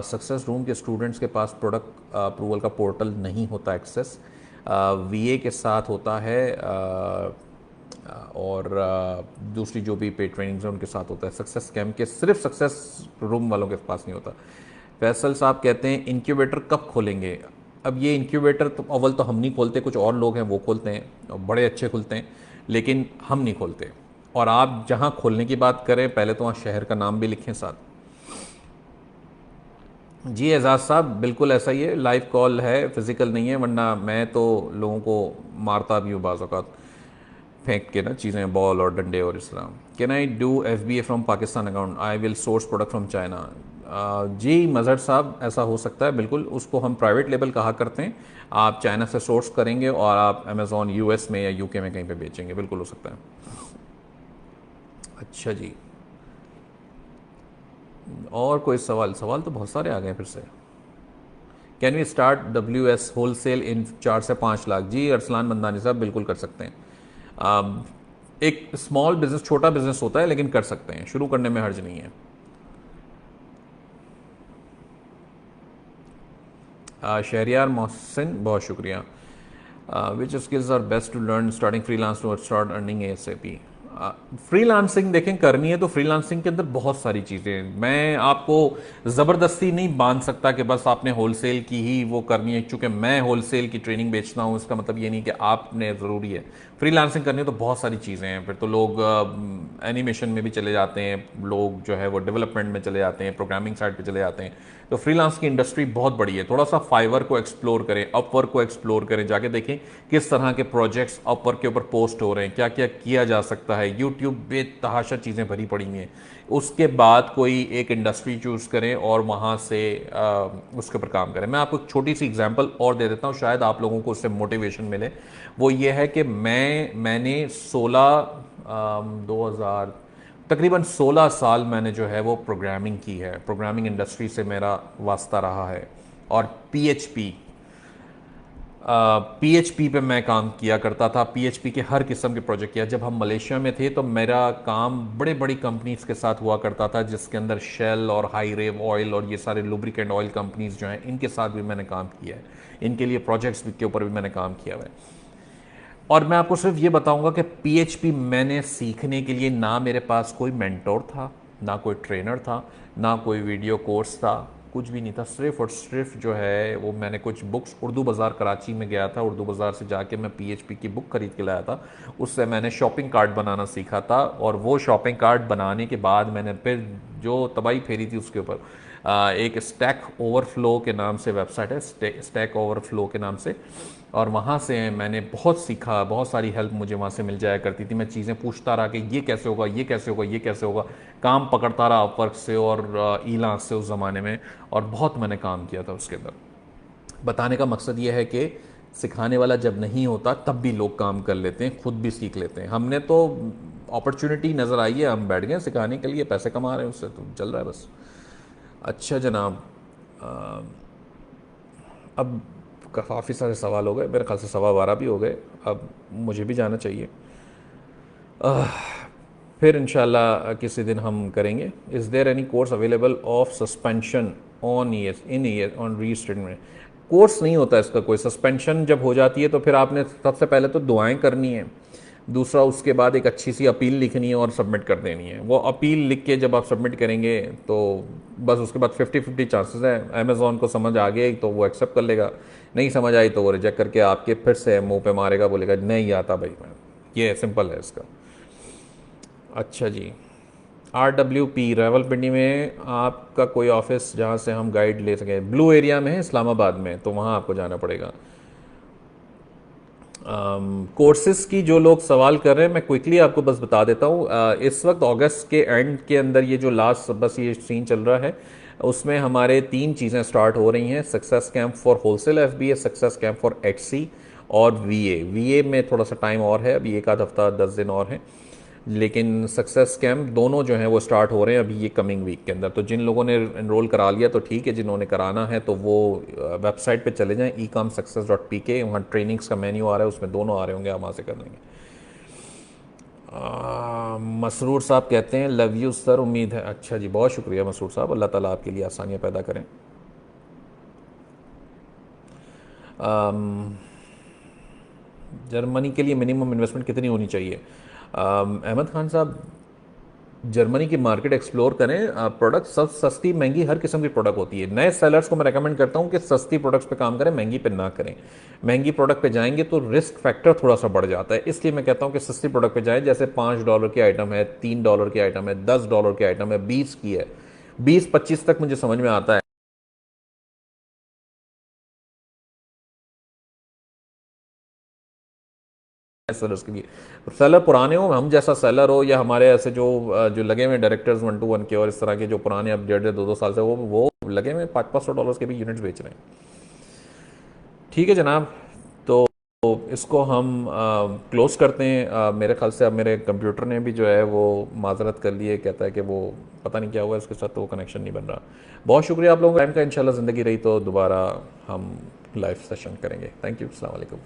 सक्सेस रूम के स्टूडेंट्स के पास प्रोडक्ट अप्रूवल का पोर्टल नहीं होता एक्सेस, वीए के साथ होता है, और दूसरी जो भी पे ट्रेनिंग्स हैं उनके साथ होता है। सक्सेस कैम्प के सिर्फ सक्सेस रूम वालों के पास नहीं होता। फैसल साहब कहते हैं इंक्यूबेटर कब खोलेंगे? अब ये इंक्यूबेटर तो अव्वल तो हम नहीं खोलते, कुछ और लोग हैं वो खोलते हैं और बड़े अच्छे खुलते हैं, लेकिन हम नहीं खोलते। और आप जहाँ खोलने की बात करें, पहले तो वहाँ शहर का नाम भी लिखें साथ। जी एजाज साहब, बिल्कुल ऐसा ही है, लाइव कॉल है, फिजिकल नहीं है, वरना मैं तो लोगों को मारता भी हूँ बाज़ औक़ात, फेंक के ना चीज़ें, बॉल और डंडे और इस तरह। Can I do FBA from Pakistan account? I will source product from China. जी मजहर साहब, ऐसा हो सकता है बिल्कुल, उसको हम प्राइवेट लेबल कहा करते हैं। आप चाइना से सोर्स करेंगे और आप अमेज़ॉन US में या UK में कहीं पे बेचेंगे, बिल्कुल हो सकता है। अच्छा जी, और कोई सवाल? सवाल तो बहुत सारे आ गए फिर से। Can we start WS wholesale in 4 से 5 लाख? जी अरसलान मंदानी साहब, बिल्कुल कर सकते हैं। एक स्मॉल बिजनेस, छोटा बिजनेस होता है, लेकिन कर सकते हैं, शुरू करने में हर्ज नहीं है। शहरियार मोहसिन, बहुत शुक्रिया। Which skills are best to learn starting freelance to start earning ASAP? Freelancing देखें, करनी है तो फ्रीलांसिंग के अंदर बहुत सारी चीज़ें हैं। मैं आपको ज़बरदस्ती नहीं बांध सकता कि बस आपने होलसेल की ही वो करनी है। चूंकि मैं होलसेल की ट्रेनिंग बेचता हूँ, इसका मतलब ये नहीं कि आपने ज़रूरी है। फ्रीलांसिंग करनी है तो बहुत सारी चीज़ें हैं, फिर तो लोग एनिमेशन में भी चले जाते हैं, लोग जो है वो डेवलपमेंट में चले जाते हैं, प्रोग्रामिंग साइड पे चले जाते हैं। तो फ्रीलांस की इंडस्ट्री बहुत बड़ी है। थोड़ा सा फाइवर को एक्सप्लोर करें, अपवर्क को एक्सप्लोर करें, जाके देखें किस तरह के प्रोजेक्ट्स अपवर्क के ऊपर पोस्ट हो रहे हैं, क्या क्या किया जा सकता है। यूट्यूब बेतहाशा चीज़ें भरी पड़ी हुई हैं। उसके बाद कोई एक इंडस्ट्री चूज़ करें और वहाँ से उसके ऊपर काम करें। मैं आपको एक छोटी सी एग्जांपल और दे देता हूँ, शायद आप लोगों को उससे मोटिवेशन मिले। वो ये है कि मैंने 2000 तकरीबन 16 साल मैंने जो है वो प्रोग्रामिंग की है, प्रोग्रामिंग इंडस्ट्री से मेरा वास्ता रहा है। और PHP पे मैं काम किया करता था, PHP के हर किस्म के प्रोजेक्ट किया। जब हम मलेशिया में थे तो मेरा काम बड़े बड़ी कंपनीज़ के साथ हुआ करता था, जिसके अंदर शेल और हाई रेव ऑयल और ये सारे लुब्रिकेंट ऑयल कंपनीज़ जो हैं, इनके साथ भी मैंने काम किया है, इनके लिए प्रोजेक्ट्स के ऊपर भी मैंने काम किया हुआ है। और मैं आपको सिर्फ ये बताऊंगा कि PHP मैंने सीखने के लिए ना मेरे पास कोई मेंटोर था, ना कोई ट्रेनर था, ना कोई वीडियो कोर्स था, कुछ भी नहीं था। सिर्फ और सिर्फ जो है वो मैंने कुछ बुक्स, उर्दू बाज़ार कराची में गया था, उर्दू बाज़ार से जाके मैं PHP की बुक खरीद के लाया था। उससे मैंने शॉपिंग कार्ट बनाना सीखा था, और वो शॉपिंग कार्ट बनाने के बाद मैंने फिर जो तबाही फेरी थी उसके ऊपर। एक स्टैक ओवरफ्लो के नाम से वेबसाइट है, स्टैक ओवरफ्लो के नाम से, और वहाँ से मैंने बहुत सीखा, बहुत सारी हेल्प मुझे वहाँ से मिल जाया करती थी। मैं चीज़ें पूछता रहा कि ये कैसे होगा, ये कैसे होगा, ये कैसे होगा। काम पकड़ता रहा अपवर्क से और ईलांस से उस ज़माने में, और बहुत मैंने काम किया था उसके अंदर। बताने का मकसद ये है कि सिखाने वाला जब नहीं होता तब भी लोग काम कर लेते हैं, खुद भी सीख लेते हैं। हमने तो अपॉर्चुनिटी नज़र आई है, हम बैठ गए सिखाने के लिए, पैसे कमा रहे हैं उससे, तो चल रहा है बस। अच्छा जनाब, अ, अब काफ़ी सारे सवाल हो गए, मेरे ख्याल से 12:15 भी हो गए, अब मुझे भी जाना चाहिए। फिर इंशाल्लाह किसी दिन हम करेंगे। Is there any course available of suspension on year in year on reinstatement? Course नहीं होता इसका कोई। सस्पेंशन जब हो जाती है तो फिर आपने सबसे पहले तो दुआएं करनी है, दूसरा उसके बाद एक अच्छी सी अपील लिखनी है और सबमिट कर देनी है। वो अपील लिख के जब आप सबमिट करेंगे तो बस उसके बाद 50-50 चांसेस है। अमेज़ॉन को समझ आ गई तो वो एक्सेप्ट कर लेगा, नहीं समझ आई तो वो रिजेक्ट करके आपके फिर से मुंह पे मारेगा, बोलेगा नहीं आता भाई मैं। ये सिंपल है इसका। अच्छा जी, RWP रावलपिंडी में आपका कोई ऑफिस जहाँ से हम गाइड ले सकें? ब्लू एरिया में है, इस्लामाबाद में, तो वहाँ आपको जाना पड़ेगा। कोर्सेज की जो लोग सवाल कर रहे हैं, मैं क्विकली आपको बस बता देता हूँ। इस वक्त अगस्त के एंड के अंदर ये जो लास्ट बस ये सीन चल रहा है, उसमें हमारे 3 चीज़ें स्टार्ट हो रही हैं। Success camp for wholesale FBA, success camp for HC, और VA में थोड़ा सा टाइम और है, अभी एक आध हफ्ता 10 दिन और है, लेकिन सक्सेस कैंप दोनों जो हैं वो स्टार्ट हो रहे हैं अभी ये कमिंग वीक के अंदर। तो जिन लोगों ने इनरोल करा लिया तो ठीक है, जिन्होंने कराना है तो वो वेबसाइट पे चले जाएं, ecomsuccess.pk, वहाँ ट्रेनिंग्स का मेन्यू आ रहा है, उसमें दोनों आ रहे होंगे, आप वहाँ से कर लेंगे। मसरूर साहब कहते हैं लव यू सर, उम्मीद है। अच्छा जी, बहुत शुक्रिया मसरूर साहब, अल्लाह ताला आपके लिए आसानियाँ पैदा करें। जर्मनी के लिए मिनिमम इन्वेस्टमेंट कितनी होनी चाहिए? अहमद खान साहब, जर्मनी की मार्केट एक्सप्लोर करें। प्रोडक्ट सब सस्ती महंगी हर किस्म की प्रोडक्ट होती है। नए सेलर्स को मैं रेकमेंड करता हूं कि सस्ती प्रोडक्ट्स पे काम करें, महंगी पे ना करें। महंगी प्रोडक्ट पे जाएंगे तो रिस्क फैक्टर थोड़ा सा बढ़ जाता है, इसलिए मैं कहता हूं कि सस्ती प्रोडक्ट पे जाएं। जैसे $5 की आइटम है, $3 की आइटम है, $10 की आइटम है, 20 की है, 20-25 तक मुझे समझ में आता है सेलर्स के लिए। सेलर पुराने हो, हम जैसा सेलर हो, या हमारे ऐसे जो लगे हुए डायरेक्टर्स 1-to-1 के और इस तरह के जो पुराने अब 1.5-2 साल से वो लगे हुए $500-500 के भी यूनिट्स बेच रहे हैं। ठीक है जनाब, तो इसको हम क्लोज करते हैं। मेरे ख्याल से अब मेरे कंप्यूटर ने भी जो है वो माजरत कर ली है, कहता है कि वो पता नहीं क्या हुआ इसके साथ, तो वो कनेक्शन नहीं बन रहा। बहुत शुक्रिया आप लोगों का टाइम का। इंशाल्लाह ज़िंदगी रही तो दोबारा हम लाइव सेशन करेंगे। थैंक यू, अस्सलाम वालेकुम।